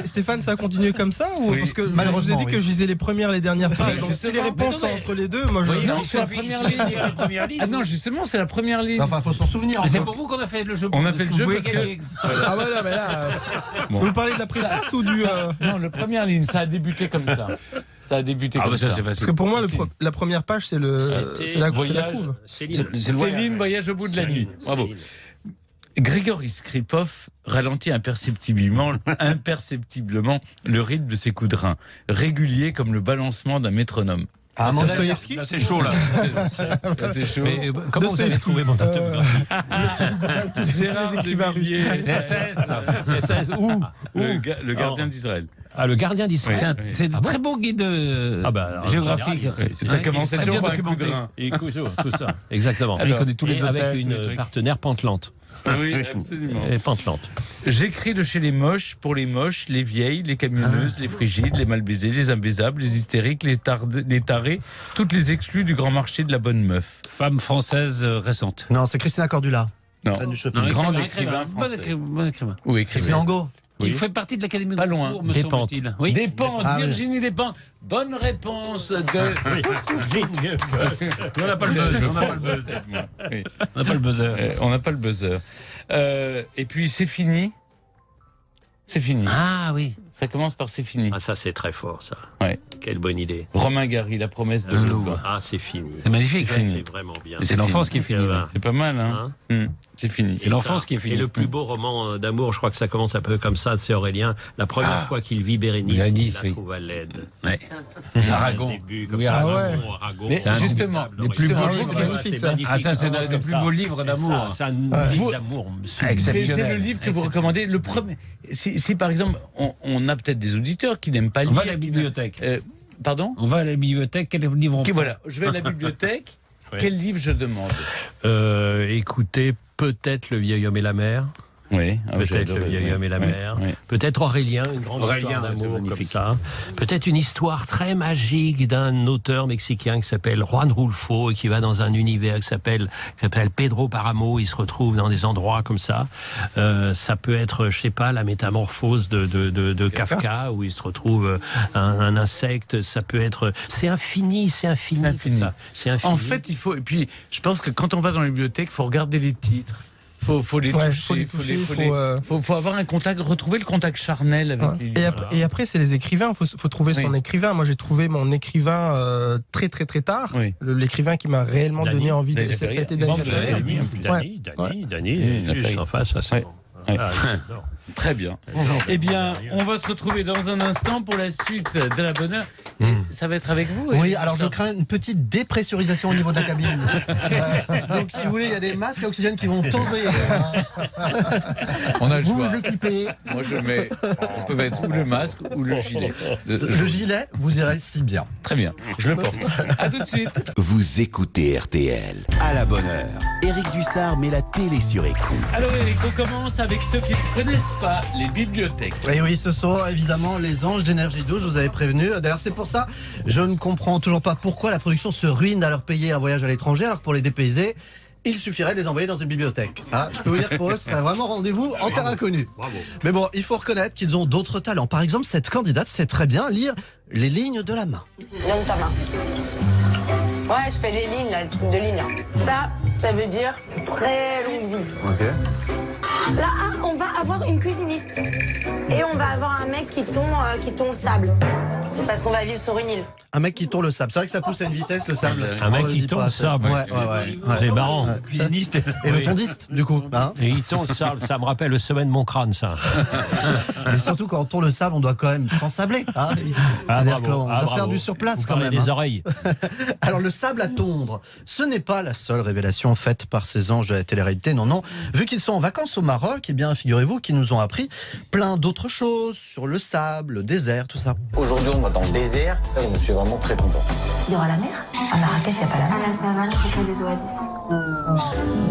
Stéphane, ça a continué comme ça ou Oui. parce que je vous ai Malheureusement, dit oui. que je lisais les premières, les dernières pages. Donc si justement, les réponses mais non, sont entre les deux, moi je. Oui, Non, il c'est la suffit- première il suffit ligne. de lire la première ligne. Ah non, justement, c'est la première ligne. Enfin, faut s'en souvenir. Mais c'est encore. pour vous qu'on a fait le jeu. On a parce fait le que jeu vous pouvez parce que- gagner. Ah ouais, non, mais là, Bon. vous parlez de la préface ou du. Non, la première ligne, ça a débuté comme ça. Ça a débuté Ah comme bah ça ça. c'est Parce facile. que pour moi, Facile. la première page, c'est C'était la Voyage. couve. Céline. Céline, voyage au bout de la nuit. Bravo. Céline. Grégory Skripov ralentit imperceptiblement le rythme de ses coups de rein, régulier comme le balancement d'un métronome. Ah, C'est Dostoïevski. Là c'est chaud là. Ça, c'est chaud. Mais comment vous avez Dostoïevski. trouvé mon orthographe Gérard les écrivains russes. Devilliers, SS. le gardien d'Israël. Ah, le gardien d'Israël. C'est un très beau guide Ah bah, alors, géographique. général, Ça commençait très toujours bien par un coup de documenté. rein. Et tout ça. Exactement. Alors, Il connaît tous les Et hôtels, avec tous les une trucs. partenaire pantelante. Oui, absolument. Et pantelante. J'écris de chez les moches, pour les moches, les vieilles, les camionneuses, les frigides, les mal baisés, les imbaisables, les hystériques, les tarés, toutes les exclues du grand marché de la bonne meuf. Femme française récente. Non, c'est Christina Cordula. Non, Reine du shopping. Non, grand écrivain français. Bon écrivain. Oui, Christina écrivain. Angot. Qui fait partie de l'Académie de Pas loin. Goncourt, me Despentes. semble-t-il. Oui. Despentes, Ah, oui. Virginie Despentes. Bonne réponse de... On n'a pas le buzz. On n'a pas le buzz. Oui. On n'a pas le buzzer. On n'a pas le buzzer. Et puis c'est fini. C'est fini. Ah oui. Ça commence par c'est fini. Ah, ça, c'est très fort, ça. Ouais. Quelle bonne idée. Romain Gary, la promesse de Un l'aube. loup. Ah, c'est fini. C'est magnifique. Ça, c'est vraiment bien. Mais c'est l'enfance qui est finie. là. C'est pas mal, hein, C'est fini. C'est l'enfance qui est finie. Et le plus beau roman d'amour, je crois que ça commence un peu comme ça, c'est Aurélien. La première fois qu'il vit Bérénice, Bérénice, il la oui. trouve à l'aide. Ouais. C'est Aragon. un début, comme Oui, ça, Aragon. Aragon. Mais C'est un justement, formidable les plus beaux roman. livres, C'est magnifique, ça. magnifique. Ah, ça, c'est commence le comme plus ça. beau livre Et d'amour. ça, C'est un Vous- vie d'amour. C'est Exceptionnel. le livre que vous recommandez. Le premier, si par exemple, on a peut-être des auditeurs qui n'aiment pas On lire. va à la bibliothèque. Pardon. On va à la bibliothèque. Quel livre on Ok, prend voilà, je vais à la bibliothèque. Ouais. Quel livre je demande? Écoutez, peut-être Le vieil homme et la mer. Oui, peut-être Le vieil homme et la mer. Oui. Peut-être Aurélien, une grande histoire d'amour comme ça. Peut-être une histoire très magique d'un auteur mexicain qui s'appelle Juan Rulfo et qui va dans un univers qui s'appelle Pedro Páramo. Il se retrouve dans des endroits comme ça. Ça peut être, je sais pas, la métamorphose de Kafka où il se retrouve un insecte. Ça peut être, c'est infini. C'est infini. En fait, il faut. Et puis, je pense que quand on va dans la bibliothèque, il faut regarder les titres. Faut les toucher, faut avoir un contact, retrouver le contact charnel avec les livres. Et après, c'est les écrivains, faut trouver son écrivain. Moi, j'ai trouvé mon écrivain très très tard. Oui. L'écrivain qui m'a réellement donné envie de... Ça a été Dany Laferrière. Dany, juste en face, ça c'est bon. Très bien. Eh bien, on va se retrouver dans un instant pour la suite de la bonne heure. Ça va être avec vous. Oui, alors je crains une petite dépressurisation au niveau de la cabine. Donc, si vous voulez, il y a des masques à oxygène qui vont tomber. On a le vous choix. Vous équipez. Moi, on peut mettre ou le masque ou le gilet. Le gilet, vous irez si bien. Très bien, je le porte. À tout de suite. Vous écoutez RTL. À la bonne heure, Éric Dussard met la télé sur écoute. Alors Éric, on commence avec ceux qui ne connaissent pas les bibliothèques. Et oui, ce sont évidemment les anges d'énergie 12, je vous avais prévenu. D'ailleurs, c'est pour ça, je ne comprends toujours pas pourquoi la production se ruine à leur payer un voyage à l'étranger, alors que pour les dépayser, il suffirait de les envoyer dans une bibliothèque. Hein, je peux vous dire que pour eux, ce serait vraiment rendez-vous en terre inconnue. Mais bon, il faut reconnaître qu'ils ont d'autres talents. Par exemple, cette candidate sait très bien lire les lignes de la main. Donne ta main. Ouais, je fais les lignes, là, le truc de ligne. Ça veut dire très longue vie. Ok. Là, on va avoir une cuisiniste. Et on va avoir un mec qui tombe au sable. Parce qu'on va vivre sur une île. Un mec qui tourne le sable. C'est vrai que ça pousse à une vitesse, le sable. Un mec qui tourne le sable. Ouais. C'est marrant. Cuisiniste. Et le tondiste, du coup. Hein, et il tourne le sable. Ça me rappelle le sommet de mon crâne, ça. Mais surtout, quand on tourne le sable, on doit quand même s'ensabler. Hein. C'est-à-dire qu'on doit faire du surplace quand même. Des oreilles. Alors, le sable à tondre, ce n'est pas la seule révélation faite par ces anges de la télé-réalité. Non. Vu qu'ils sont en vacances au Maroc, eh bien, figurez-vous qu'ils nous ont appris plein d'autres choses sur le sable, le désert, tout ça. Aujourd'hui, on va dans le désert. Je suis vraiment très content. Il y aura la mer. À Marrakech, il n'y a pas la mer. À la savane, je crois qu'il y a des oasis.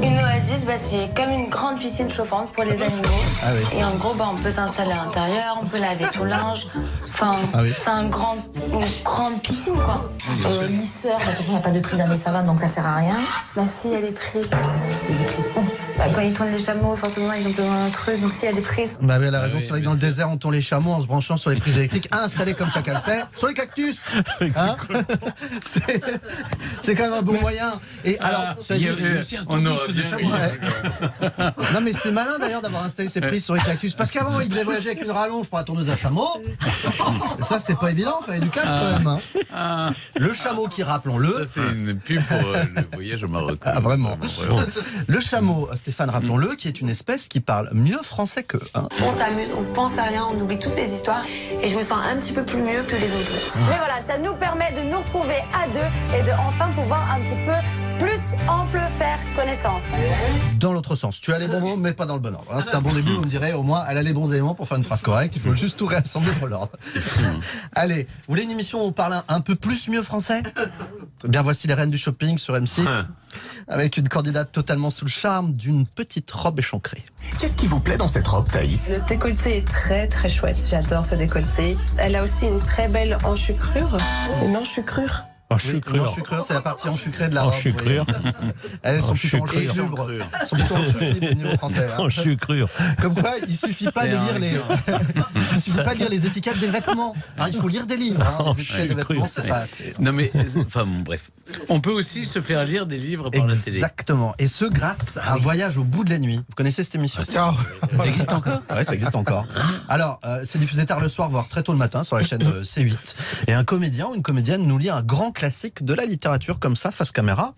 Une oasis, c'est comme une grande piscine chauffante pour les animaux. Ah oui. Et en gros, on peut s'installer à l'intérieur, on peut laver son linge. Enfin, c'est une grande piscine, quoi. Lisseur, de toute façon, il n'y a pas de prise dans les savanes, donc ça sert à rien. Si, il y a des prises. Il y a des prises où? Quand ils tournent les chameaux, forcément, ils ont besoin d'un truc, donc s'il y a des prises. Oui, elle a raison, c'est vrai que dans le désert, on tourne les chameaux en se branchant sur les prises électriques installées comme chacun le sait, sur les cactus. Hein, c'est quand même un bon moyen. Et alors, il y a aussi un touriste de chameau. Non, mais c'est malin d'ailleurs d'avoir installé ces prises sur les cactus, parce qu'avant, ils devaient voyager avec une rallonge pour la tourneuse à chameau. Et ça, c'était pas évident, il fallait du calme quand même. Hein. Le chameau qui, rappelons-le. Ça, c'est une pub pour le voyage au Maroc. Ah, vraiment. Le chameau, Stéphane, rappelons-le, qui est une espèce qui parle mieux français qu'eux. Hein. On s'amuse, on pense à rien, on oublie toutes les histoires et je me sens un petit peu plus mieux que les autres jours. Mais voilà, ça nous permet de nous retrouver à deux et de enfin pouvoir un petit peu plus ample faire connaissance. Dans l'autre sens, tu as les bons mots, mais pas dans le bon ordre. Hein, c'est un bon début, on dirait au moins elle a les bons éléments pour faire une phrase correcte, il faut juste tout réassembler pour l'ordre. Allez, vous voulez une émission où on parle un peu plus mieux français? Bien, voici les reines du shopping sur M6, avec une candidate totalement sous le charme d'une petite robe échancrée. Qu'est-ce qui vous plaît dans cette robe, Thaïs? Le décolleté est très très chouette, j'adore ce décolleté. Elle a aussi une très belle enchucrure. Une enchucrure. Enchucrure, c'est la partie enchucrée de la robe. Enchucrure. Elles sont plutôt enchucrures. Elles sont plutôt enchucrées au niveau français. Hein. Enchucrure. Comme quoi, il suffit pas de lire les. Il suffit pas de lire les étiquettes des vêtements. Hein, il faut lire des livres. Hein. Les étiquettes des vêtements, c'est pas assez. Non mais, enfin bon, bref. On peut aussi se faire lire des livres par la télé. Exactement. Et ce, grâce à Un voyage au bout de la nuit. Vous connaissez cette émission? Ça existe encore? Ouais, ça existe encore. Alors, c'est diffusé tard le soir, voire très tôt le matin sur la chaîne C8. Et un comédien ou une comédienne nous lit un grand classique de la littérature comme ça, face caméra.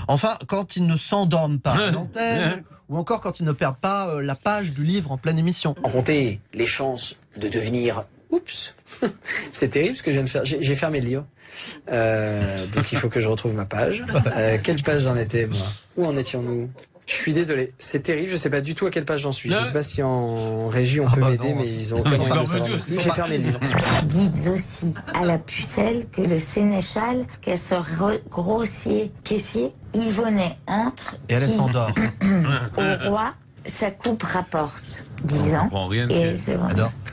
Enfin, quand ils ne s'endorment pas à l'antenne, ou encore quand ils ne perdent pas la page du livre en pleine émission. En compter les chances de devenir... Oups, c'est terrible ce que je viens de faire. J'ai fermé le livre. Donc il faut que je retrouve ma page. Quelle page j'en étais, moi? Où en étions-nous? Je suis désolé, c'est terrible, je sais pas du tout à quelle page j'en suis. Je sais pas si en régie on peut m'aider, mais ils ont aucun moyen de savoir non plus. J'ai fermé le livre. Dites aussi à la pucelle que le sénéchal, qu'elle se grossier caissier, Yvonnet entre et elle s'endort au roi sa coupe rapporte 10 ans.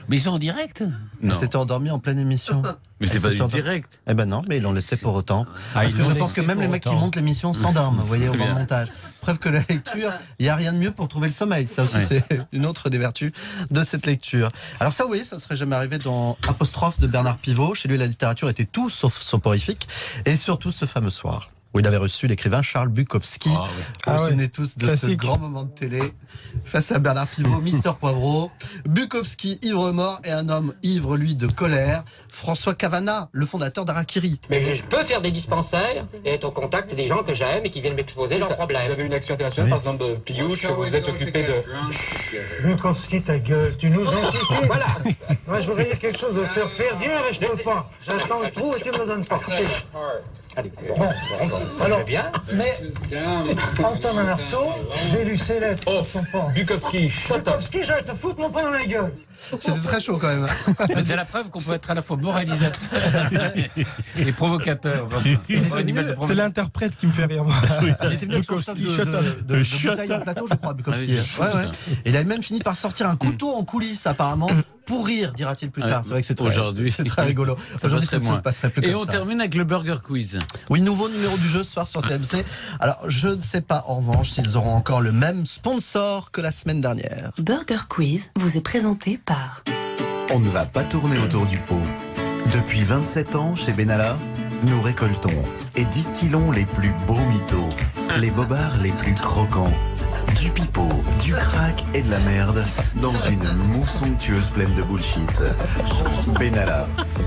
Mais ils sont en direct. Il s'était endormi en pleine émission. Mais c'est pas du direct. Eh ben non, mais ils l'ont laissé pour autant. Parce que je pense que même les mecs qui montent l'émission s'endorment, vous voyez, au montage. Preuve que la lecture, il n'y a rien de mieux pour trouver le sommeil. Ça aussi, c'est une autre des vertus de cette lecture. Alors ça, vous voyez, ça ne serait jamais arrivé dans Apostrophe de Bernard Pivot. Chez lui, la littérature était tout sauf soporifique. Et surtout ce fameux soir où il avait reçu l'écrivain Charles Bukowski. Vous vous souvenez tous de ce grand moment de télé face à Bernard Pivot, Mister Poivreau, Bukowski ivre-mort et un homme ivre, lui, de colère, François Cavana, le fondateur d'Harakiri. Mais je peux faire des dispensaires et être au contact des gens que j'aime et qui viennent m'exposer leurs problèmes. Vous avez une action internationale, par exemple, de Piouche, vous êtes occupé de... Bukowski, ta gueule, tu nous insultes. Voilà. Moi, je voudrais dire quelque chose de te faire dire et je peux pas. J'attends trop et tu me le donnes pas. Allez, bon, alors, bien. Mais, Antoine Artaud, j'ai lu ses lettres. Oh, Bukowski, shut up. Bukowski, je vais te foutre mon poing dans la gueule. C'était très chaud quand même. Mais c'est la preuve qu'on peut être à la fois moralisateur et provocateur. C'est l'interprète qui me fait rire. Il était venu Bukowski, de bouteille en plateau, je crois, Bukowski. Et il a même fini par sortir un couteau en coulisses, apparemment, pour rire, dira-t-il plus tard. C'est vrai que c'est très rigolo. Aujourd'hui, ça ne passerait plus comme ça. Et on termine avec le Burger Quiz. Oui, nouveau numéro du jeu ce soir sur TMC. Alors, je ne sais pas en revanche s'ils auront encore le même sponsor que la semaine dernière. Burger Quiz vous est présenté par... On ne va pas tourner autour du pot. Depuis 27 ans, chez Benalla, nous récoltons et distillons les plus beaux mythos, les bobards les plus croquants, du pipeau, du crack et de la merde dans une mousse somptueuse pleine de bullshit. Benalla,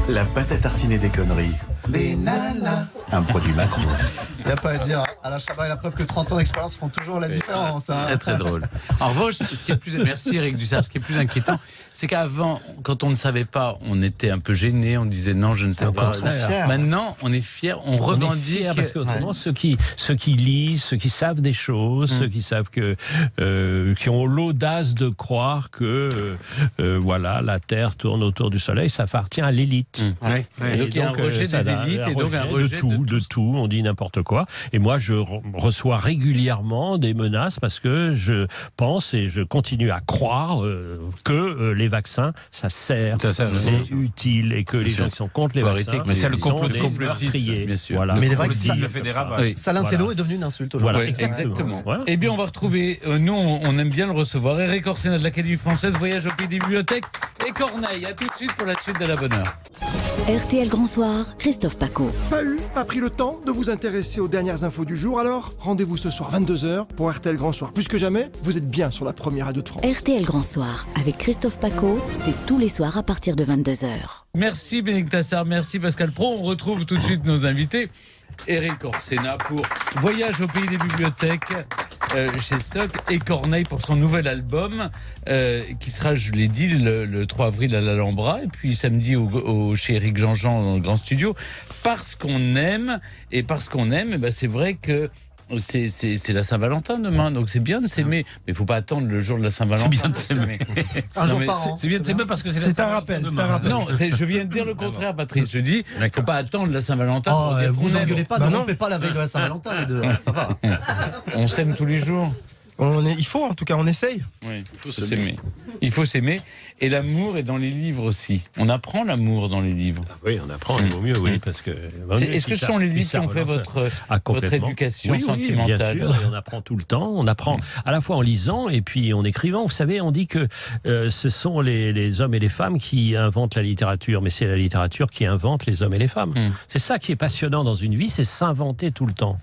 la pâte à tartiner des conneries. Benalla, un produit Macron. Il n'y a pas à dire. Alain Chabat est la preuve que 30 ans d'expérience font toujours la différence. Hein. Très très drôle. En revanche, ce qui est plus... Merci Eric Dussard. Ce qui est plus inquiétant, c'est qu'avant, quand on ne savait pas, on était un peu gêné. On disait non, je ne sais pas. Maintenant, on est fiers. On revendique. Fiers parce qu'autrement, ceux qui lisent, ceux qui savent des choses, ceux qui savent qui ont l'audace de croire que voilà, la Terre tourne autour du Soleil, ça appartient à l'élite. Donc il y a un rejet des élites et donc un rejet de tout. On dit n'importe quoi. Et moi, je reçois régulièrement des menaces parce que je pense et je continue à croire que les vaccins, ça sert, c'est utile et que les gens qui sont contre les vaccins, mais c'est le complotisme, bien sûr. Voilà, mais les vaccins, Salintello est devenu une insulte aujourd'hui. Voilà, exactement. Voilà. Eh bien, on va retrouver, nous, on aime bien le recevoir, Eric Orsena de l'Académie française, Voyage au pays des bibliothèques et Corneille. À tout de suite pour la suite de la bonne heure. RTL Grand Soir, Christophe Paco. Pas pris le temps de vous intéresser aux dernières infos du jour, alors rendez-vous ce soir 22h pour RTL Grand Soir. Plus que jamais, vous êtes bien sur la première radio de France. RTL Grand Soir, avec Christophe Paco, c'est tous les soirs à partir de 22h. Merci Bénédicte Tassard, merci Pascal Pro. On retrouve tout de suite nos invités. Eric Orsena pour Voyage au pays des bibliothèques chez Stock et Corneille pour son nouvel album qui sera, je l'ai dit, le 3 avril à l'Alhambra et puis samedi chez Eric Jean-Jean dans le Grand Studio. Parce qu'on aime, et parce qu'on aime, c'est vrai que c'est la Saint-Valentin demain, donc c'est bien de s'aimer, mais il ne faut pas attendre le jour de la Saint-Valentin. C'est bien de s'aimer. Un jour par an. C'est bien de s'aimer parce que c'est un rappel. Non, je viens de dire le contraire, Patrice. Je dis qu'il ne faut pas attendre la Saint-Valentin. Vous engueulez pas, ne rompez pas la veille de la Saint-Valentin, les deux. Ça va. On s'aime tous les jours. Il faut, en tout cas, on essaye. Oui, il faut s'aimer. Il faut s'aimer. Et l'amour est dans les livres aussi. On apprend l'amour dans les livres. Oui, on apprend, il vaut mieux, oui, parce que... Est-ce que ce sont les livres qui ont fait votre éducation sentimentale? Oui, bien sûr, et on apprend tout le temps. On apprend à la fois en lisant et puis en écrivant. Vous savez, on dit que ce sont les hommes et les femmes qui inventent la littérature, mais c'est la littérature qui invente les hommes et les femmes. C'est ça qui est passionnant dans une vie, c'est s'inventer tout le temps.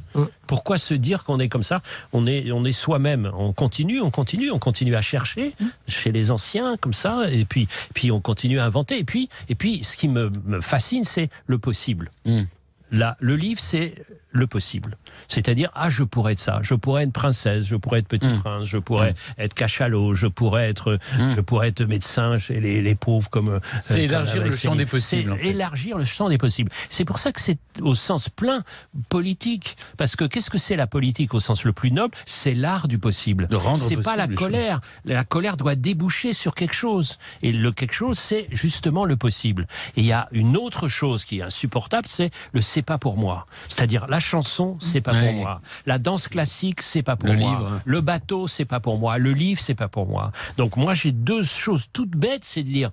Pourquoi se dire qu'on est comme ça? On est soi-même. On continue à chercher chez les anciens comme ça, et puis on continue à inventer. Et puis ce qui me fascine, c'est le possible. Là, le livre, c'est le possible. C'est-à-dire, je pourrais être ça, je pourrais être princesse, je pourrais être petit prince, je pourrais être cachalot, je pourrais être médecin chez les pauvres comme... C'est élargir le champ des possibles. C'est élargir le champ des possibles. C'est pour ça que c'est au sens plein politique. Parce que qu'est-ce que c'est la politique au sens le plus noble? C'est l'art du possible. C'est pas la colère. La colère doit déboucher sur quelque chose. Et le quelque chose, c'est justement le possible. Et il y a une autre chose qui est insupportable, c'est le c'est pas pour moi. C'est-à-dire, là, chanson, c'est pas pour moi. La danse classique, c'est pas pour moi. Livre. Le bateau, c'est pas pour moi. Le livre, c'est pas pour moi. Donc moi, j'ai deux choses toutes bêtes, c'est de dire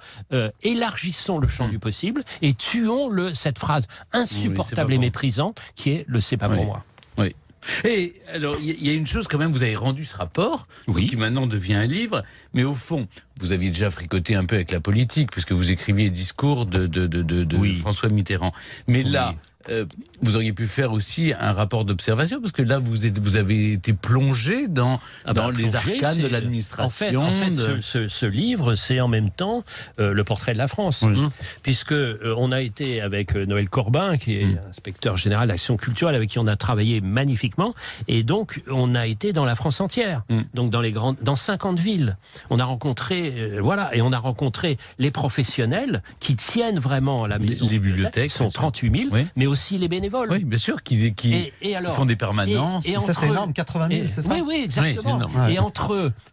élargissons le champ du possible et tuons cette phrase insupportable et méprisante qui est le c'est pas pour moi. Oui. Et alors, il y a une chose quand même, vous avez rendu ce rapport, qui maintenant devient un livre, mais au fond, vous aviez déjà fricoté un peu avec la politique, puisque vous écriviez discours de François Mitterrand. Mais là, vous auriez pu faire aussi un rapport d'observation, parce que là, vous avez été plongé dans les arcanes de l'administration. En fait, ce livre, c'est en même temps le portrait de la France, puisque on a été avec Noël Corbin, qui est inspecteur général d'Action culturelle, avec qui on a travaillé magnifiquement, et donc on a été dans la France entière, donc dans 50 villes. On a rencontré, et on a rencontré les professionnels qui tiennent vraiment la maison. Les bibliothèques, sont 38 000, mais aussi les bénévoles. Oui, bien sûr, qui font des permanences. Et ça, c'est énorme, 80 000, c'est ça? Oui, exactement.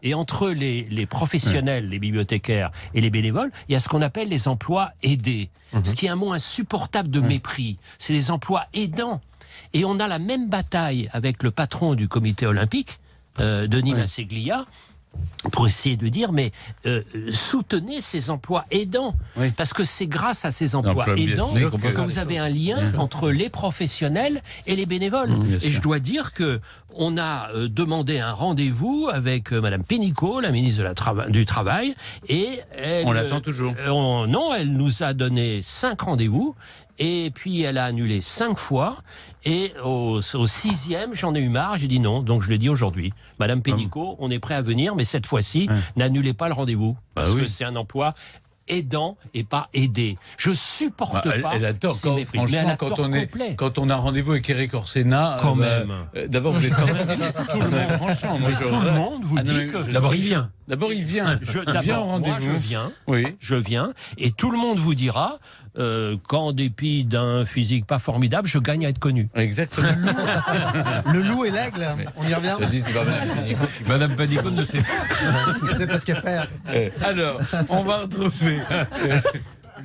Et entre les professionnels, les bibliothécaires et les bénévoles, il y a ce qu'on appelle les emplois aidés. Ce qui est un mot insupportable de mépris. C'est les emplois aidants. Et on a la même bataille avec le patron du comité olympique, Denis Masseglia, pour essayer de dire, mais soutenez ces emplois aidants, parce que c'est grâce à ces emplois aidants que vous avez un lien entre les professionnels et les bénévoles. Et je dois dire que on a demandé un rendez-vous avec Madame Pénicaud, la ministre du Travail, et on l'attend toujours. Non, elle nous a donné 5 rendez-vous. Et puis elle a annulé 5 fois. Et au 6e, j'en ai eu marre, j'ai dit non. Donc je l'ai dit aujourd'hui. Madame Pénicaud, on est prêt à venir, mais cette fois-ci, n'annulez pas le rendez-vous. Parce que c'est un emploi aidant et pas aidé. Je supporte pas. Elle a tort, franchement, quand on a rendez-vous avec Eric Orsena, quand même. D'abord, vous êtes quand même tout le monde. Franchement, moi, tout le monde vous dit que d'abord il vient. D'abord il vient. Vient au rendez-vous. Moi, je viens, et tout le monde vous dira qu'en dépit d'un physique pas formidable, je gagne à être connu. Exactement. Le loup et l'aigle, on y revient. Ça dit, c'est pas Madame Pénicaud ne sait pas. C'est parce qu'elle perd. Alors, on va retrouver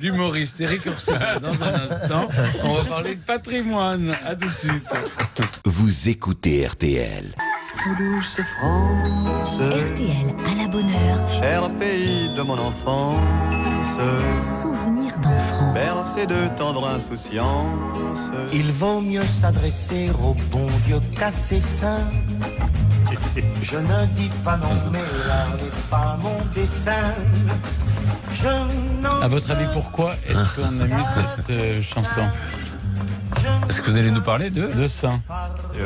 l'humoriste Eric Orsena dans un instant. On va parler de patrimoine. À tout de suite. Vous écoutez RTL. Douce France, RTL à la bonne heure. cher pays de mon enfance, Souvenir d'enfance. bercé de tendre insouciance. Il vaut mieux s'adresser au bon Dieu qu'à ses saints. Je ne dis pas non, mais là n'est pas mon dessein. À votre avis, pourquoi est-ce qu'on a mis cette chanson? Est-ce que vous allez nous parler de Saint?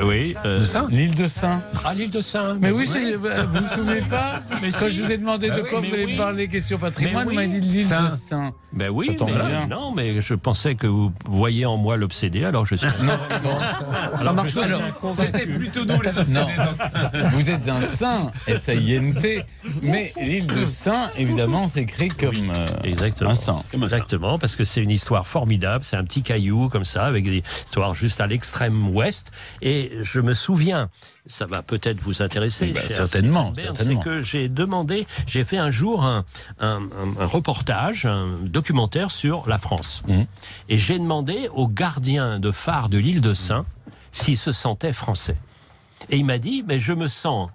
Oui. De Saint? L'île de Saint. Ah, l'île de Saint. Mais oui, vous vous souvenez pas? Quand je vous ai demandé de quoi vous allez me parler, question patrimoine, vous m'avez dit l'île de Saint. Ben oui, non, mais je pensais que vous voyez en moi l'obsédé, alors je suis... Non. Ça marche. Alors, c'était plutôt nous les obsédés. Non, vous êtes un saint, S-A-I-N-T, mais l'île de Saint, évidemment, c'est écrit comme un saint. Exactement, parce que c'est une histoire formidable, c'est un petit caillou comme ça, avec des histoires juste à l'extrême ouest, et je me souviens... Ça va peut-être vous intéresser. Certainement. C'est que j'ai fait un jour un reportage, un documentaire sur la France. Et j'ai demandé au gardien de phare de l'île de Saint s'il se sentait français. Et il m'a dit, mais je me sens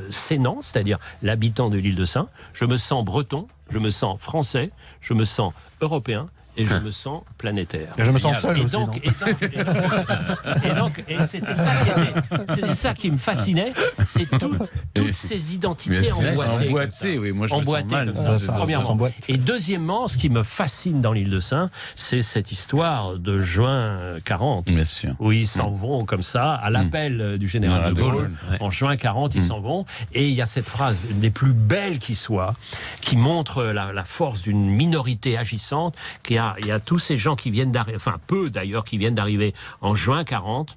sénan, c'est-à-dire l'habitant de l'île de Saint, je me sens breton, je me sens français, je me sens européen, et je me sens planétaire. Et je me sens seul aussi. Et c'était ça qui me fascinait, c'est toutes ces identités emboîtées. Oui, moi je me sens mal. Premièrement. Et deuxièmement, ce qui me fascine dans l'île de Saint, c'est cette histoire de juin 40. Bien sûr. Où ils s'en vont comme ça, à l'appel du général de Gaulle. En juin 40, ils s'en vont. Et il y a cette phrase, une des plus belles qui soit, qui montre la force d'une minorité agissante, il y a tous ces gens qui viennent d'arriver, enfin peu d'ailleurs, qui viennent d'arriver en juin 40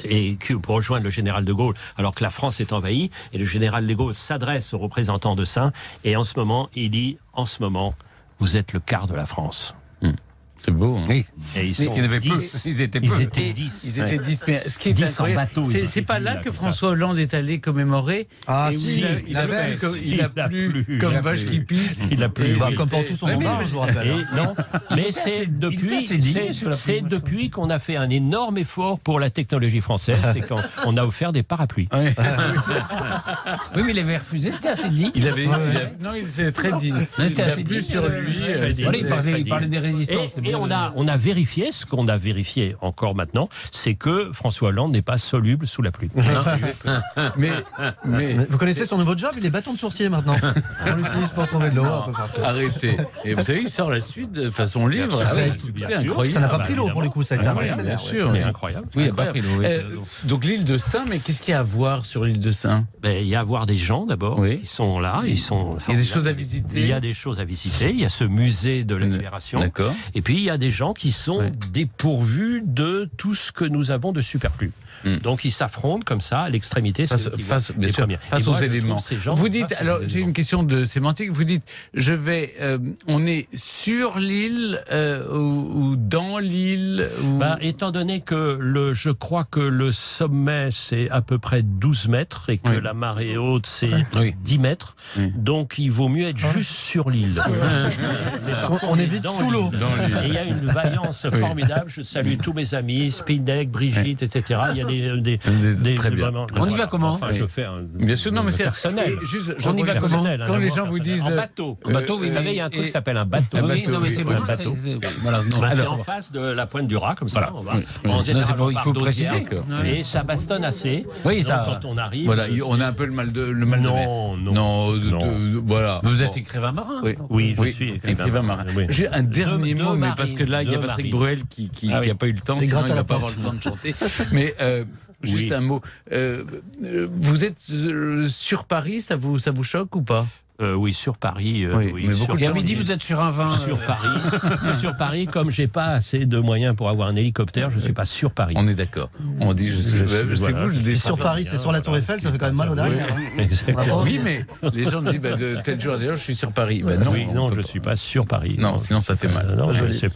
et pour rejoindre le général de Gaulle, alors que la France est envahie, et le général de Gaulle s'adresse aux représentants de Saint, et en ce moment, il dit, vous êtes le quart de la France. C'est beau. Hein. Oui. Et ils sont 10. Ils étaient 10. Ils étaient 10. Mais ce qui est incroyable, c'est pas là que François Hollande est allé commémorer. Ah et si, il a plu comme vache qui pisse. Il a plu. Comme pour tout son mandat, je vous rappelle. Non, mais c'est depuis qu'on a fait un énorme effort pour la technologie française, c'est quand on a offert des parapluies. Oui, mais il avait refusé, c'était assez dit. Non, il s'est très dit. Il a plu sur lui. Il parlait des résistances. Et on a vérifié, ce qu'on a vérifié encore maintenant, c'est que François Hollande n'est pas soluble sous la pluie. mais vous connaissez son nouveau job, il est bâton de sourcier maintenant. On l'utilise pour trouver de l'eau un peu partout. Arrêtez. Et vous savez, il sort la suite de façon livre. C'est incroyable. Ça n'a pas pris l'eau pour le coup, ça a été un best-seller. Bien sûr. Mais incroyable. Oui, il n'a pas pris l'eau. Donc l'île de Sein, mais qu'est-ce qu'il y a à voir sur l'île de Sein? Il y a à voir des gens d'abord qui sont là. Il y a des choses à visiter. Il y a des choses à visiter. Il y a ce musée de la Libération. D'accord. Et puis il y a des gens qui sont dépourvus de tout ce que nous avons de superflu. Donc ils s'affrontent comme ça à l'extrémité. Face aux éléments. Vous dites, alors j'ai une question de sémantique, vous dites, on est sur l'île ou dans l'île étant donné que je crois que le sommet c'est à peu près 12 mètres et que la marée haute c'est 10 mètres, donc il vaut mieux être juste sur l'île. On est vite sous l'eau. Et il y a une vaillance formidable, je salue tous mes amis, Spindeck, Brigitte, etc. Il y a des très bien. Vraiment, on y va comment? Je fais un bien sûr, non, mais c'est personnel. On y va comment? Quand les gens vous disent en bateau. Vous savez, il y a un truc qui s'appelle un bateau. Un bateau. C'est en face de la pointe du Raz, comme ça. Il faut préciser et ça bastonne assez. Oui, ça. Quand on arrive. Voilà, on a un peu le mal de Non. Voilà. Vous êtes écrivain marin? Oui, je suis écrivain marin. J'ai un dernier mot, mais parce que là, il y a Patrick Bruel qui n'a pas eu le temps, sinon il ne va pas avoir le temps de chanter. Mais juste un mot. Vous êtes sur Paris, ça vous choque ou pas? Oui, sur Paris. Et à midi, vous êtes sur un vin. Sur Paris. Sur Paris, comme j'ai pas assez de moyens pour avoir un hélicoptère, je suis pas sur Paris. On est d'accord. On dit, c'est vous le sur Paris, c'est sur la Tour Eiffel, ça fait quand même mal au derrière. Oui, mais les gens disent, de tel jour d'ailleurs, je suis sur Paris. Non, je suis pas sur Paris. Non, sinon ça fait mal.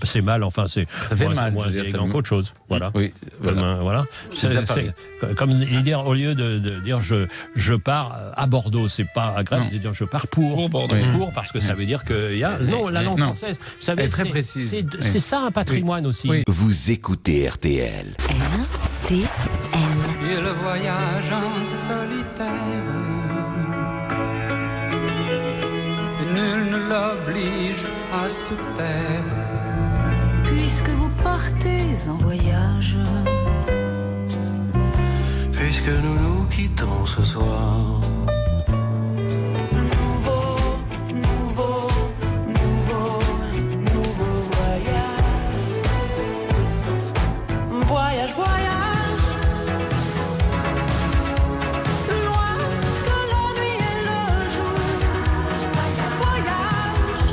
C'est mal. Enfin, ça fait mal. Moins élégant qu'autre chose. Voilà. Oui. Voilà. Comme dire, au lieu de dire je pars à Bordeaux, c'est pas agréable de dire je pars pour Bordeaux. Parce que ça veut dire que la langue française, vous savez, c'est ça un patrimoine aussi. Vous écoutez RTL. RTL. Et le voyage en solitaire, nul ne l'oblige à se taire. Puisque vous partez en voyage, puisque nous nous quittons ce soir. voyage, voyage, loin de l'ennui et le jour. Voyage,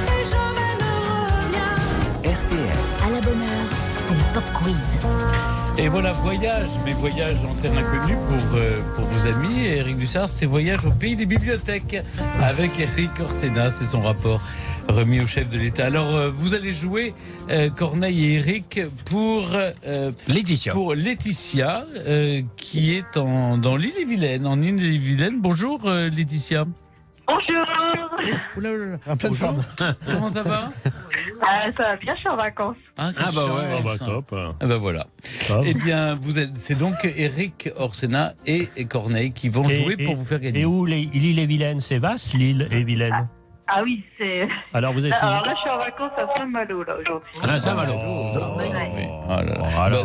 et jamais ne reviens. RTL. À la bonne heure, c'est le Pop Quiz. Et voilà, voyage, mais voyage en terre inconnue pour vos amis. Et Eric Dussard, c'est voyage au pays des bibliothèques avec Eric Orsena, c'est son rapport remis au chef de l'État. Alors, vous allez jouer, Corneille et Eric, pour Laetitia, qui est dans l'île-et-Vilaine. En île-et-Vilaine. Bonjour, Laetitia. Bonjour. Un plein de femmes. Comment ça va? Ça va bien, je suis en vacances. Top. Voilà. Eh bien, c'est donc Eric Orsena et Corneille qui vont jouer pour vous faire gagner. Et où l'île-et-Vilaine, c'est vaste, l'île-et-Vilaine? Ah oui, c'est... Alors vous êtes Alors là, je suis en vacances à Saint-Malo, là, aujourd'hui. Saint-Malo.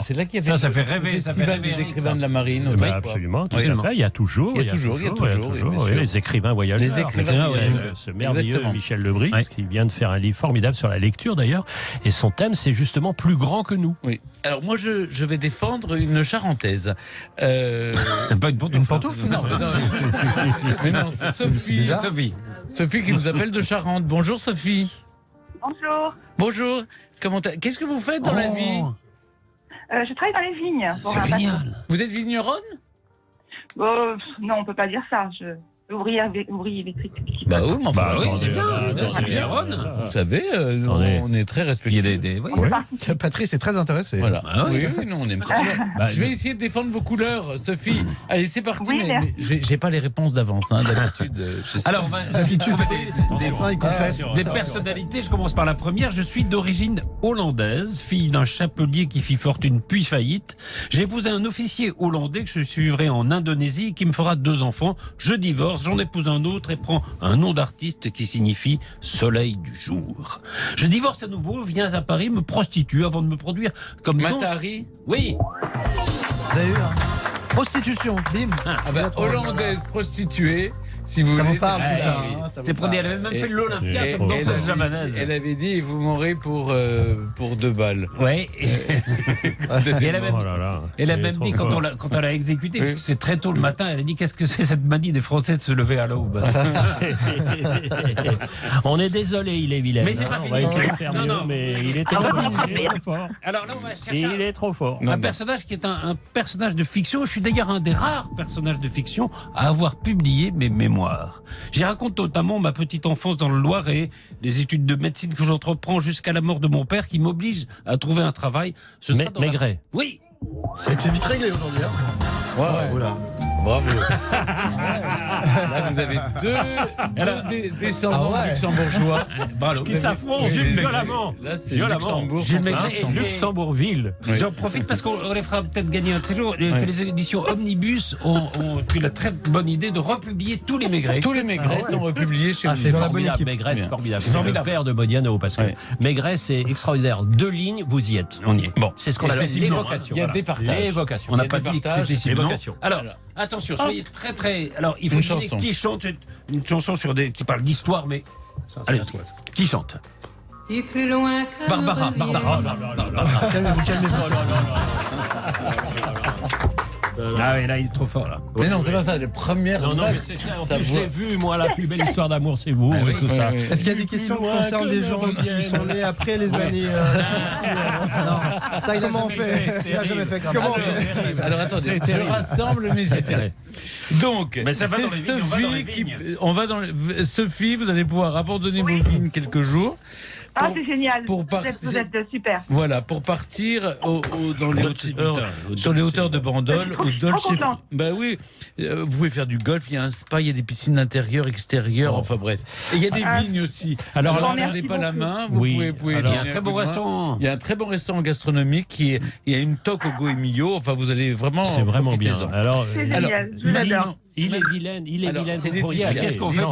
C'est là qu'il y a ça fait rêver, ça fait rêver les écrivains de la marine. Absolument, tout à fait. Il y a toujours les écrivains voyageurs. Les écrivains voyageurs. Ce merveilleux Michel Lebris, qui vient de faire un livre formidable sur la lecture d'ailleurs, et son thème c'est justement plus grand que nous. Oui. Alors moi je vais défendre une charentaise. Pas une pantoufle. Non, mais non, c'est Sophie qui nous appelle de Charente. Bonjour Sophie. Bonjour. Qu'est-ce que vous faites dans la vie? Je travaille dans les vignes. C'est génial. Vous êtes vigneronne? Non, on peut pas dire ça. Ouvrier électrique. Bah oui, mais enfin, oui, c'est bien. C'est bien, Ron. Vous savez, on est très respectueux. Patrice est très intéressé. Voilà. Oui, nous on aime ça. Alors, je vais essayer de défendre vos couleurs, Sophie. Allez, c'est parti. Oui, mais j'ai pas les réponses d'avance, d'habitude. Alors, des personnalités. Je commence par la première. Je suis d'origine hollandaise, fille d'un chapelier qui fit fortune puis faillite. J'ai épousé un officier hollandais que je suivrai en Indonésie, qui me fera 2 enfants. Je divorce, j'en épouse un autre et prends un nom d'artiste qui signifie soleil du jour. Je divorce à nouveau, viens à Paris, me prostitue avant de me produire comme Matari. Oui. Vous avez eu prostitution, bim. Hollandaise prostituée. Si vous ça voulez, vous parle tout ça. C'était pour dire, elle avait même fait l'Olympia comme danseuse javanaise. Elle avait dit, vous m'aurez pour 2 balles. Oui. Elle a même dit, quand on l'a exécutée, parce que c'est très tôt le matin, elle a dit, qu'est-ce que c'est cette manie des Français de se lever à l'aube? On est désolé, il est vilain. Mais c'est pas fini. On va essayer de faire mieux, mais il est trop fort. Alors là, on va chercher il est trop fort. Un personnage qui est un personnage de fiction. Je suis d'ailleurs un des rares personnages de fiction à avoir publié mes mémoires. J'y raconte notamment ma petite enfance dans le Loiret, les études de médecine que j'entreprends jusqu'à la mort de mon père qui m'oblige à trouver un travail. Maigret. Oui. Ça a été vite réglé aujourd'hui. Oula. Bravo. Là, vous avez deux descendants luxembourgeois qui s'affrontent violemment. Là, c'est Luxembourg contre Luxembourgville. J'en profite parce qu'on les fera peut-être gagner un de ces jours. Les éditions Omnibus ont eu la très bonne idée de republier tous les Maigret. Tous les Maigret sont republiés chez nous. C'est formidable. Maigret, c'est formidable. C'est le père de Modiano, parce que Maigret, c'est extraordinaire. 2 lignes, vous y êtes. On y est. Bon, c'est ce qu'on appelle l'évocation. Il y a des partages. L'évocation. On n'a pas dit que c'était Simon. Alors, attention, soyez très très. Alors, il faut deviner qui chante une chanson qui parle d'histoire, mais. Allez, qui chante? Du plus loin que Barbara. Calmez-vous. Ah oui, là, il est trop fort, là. Mais non, c'est pas ça, les premières. Non, mais c'est clair. En plus, je l'ai vu, moi, la plus belle histoire d'amour, c'est vous, et tout ça. Est-ce qu'il y a des questions qui concernent des gens qui sont nés après les années. Non, ça, comment on fait? Il n'a jamais fait comme ça. Alors attendez, je rassemble mes idées. Donc, c'est Sophie qui. On va dans Sophie, vous allez pouvoir abandonner vos vignes quelques jours. Ah, c'est génial. Vous êtes super. Voilà, pour partir sur les hauteurs de Bandol, au Dolce. Bah oui, vous pouvez faire du golf, il y a un spa, il y a des piscines intérieures, extérieures, enfin bref. Et il y a des vignes aussi. Alors là, ne perdez pas la main, vous pouvez il y a un très bon restaurant. Il y a un très bon restaurant gastronomique, il y a une toque au Goemio, enfin vous allez vraiment. C'est vraiment bien. Alors, c'est génial, je l'adore. Il est vilain. C'est Laetitia. Qu'est-ce qu'on fait?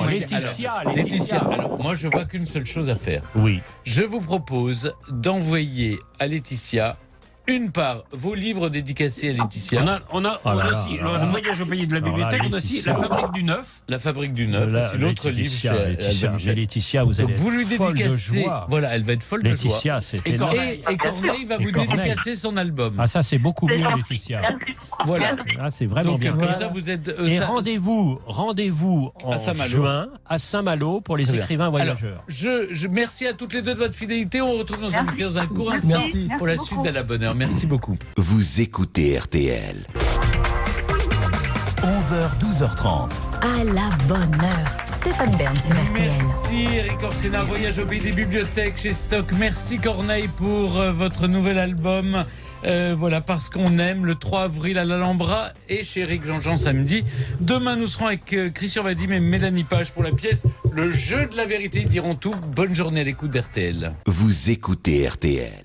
Laetitia. Alors, moi, je vois qu'une seule chose à faire. Oui. Je vous propose d'envoyer à Laetitia une part vos livres dédicacés à Laetitia. On a aussi le voyage au pays de la bibliothèque. On a aussi La Fabrique du Neuf. La Fabrique du Neuf, c'est l'autre livre chez Laetitia, vous allez être folle de joie. Voilà, elle va être folle de joie. Laetitia, c'est et Corneille va vous dédicacer son album. Ah, ça, c'est beaucoup mieux, Laetitia. Voilà. Ah, c'est vraiment bien. Comme ça, vous êtes. Et rendez-vous en juin à Saint-Malo pour les écrivains voyageurs. Merci à toutes les deux de votre fidélité. On retrouve nos invités dans un court instant pour la suite de la bonne heure. Merci beaucoup. Vous écoutez RTL. 11h, 12h30. À la bonne heure. Stéphane Bern sur RTL. Merci Eric Orsena, Voyage au pays des bibliothèques chez Stock. Merci Corneille pour votre nouvel album. Voilà, parce qu'on aime, le 3 avril à l'Alhambra et chez Eric Jean-Jean samedi. Demain, nous serons avec Christian Vadim et Mélanie Page pour la pièce Le jeu de la vérité. Ils diront tout. Bonne journée à l'écoute d'RTL. Vous écoutez RTL.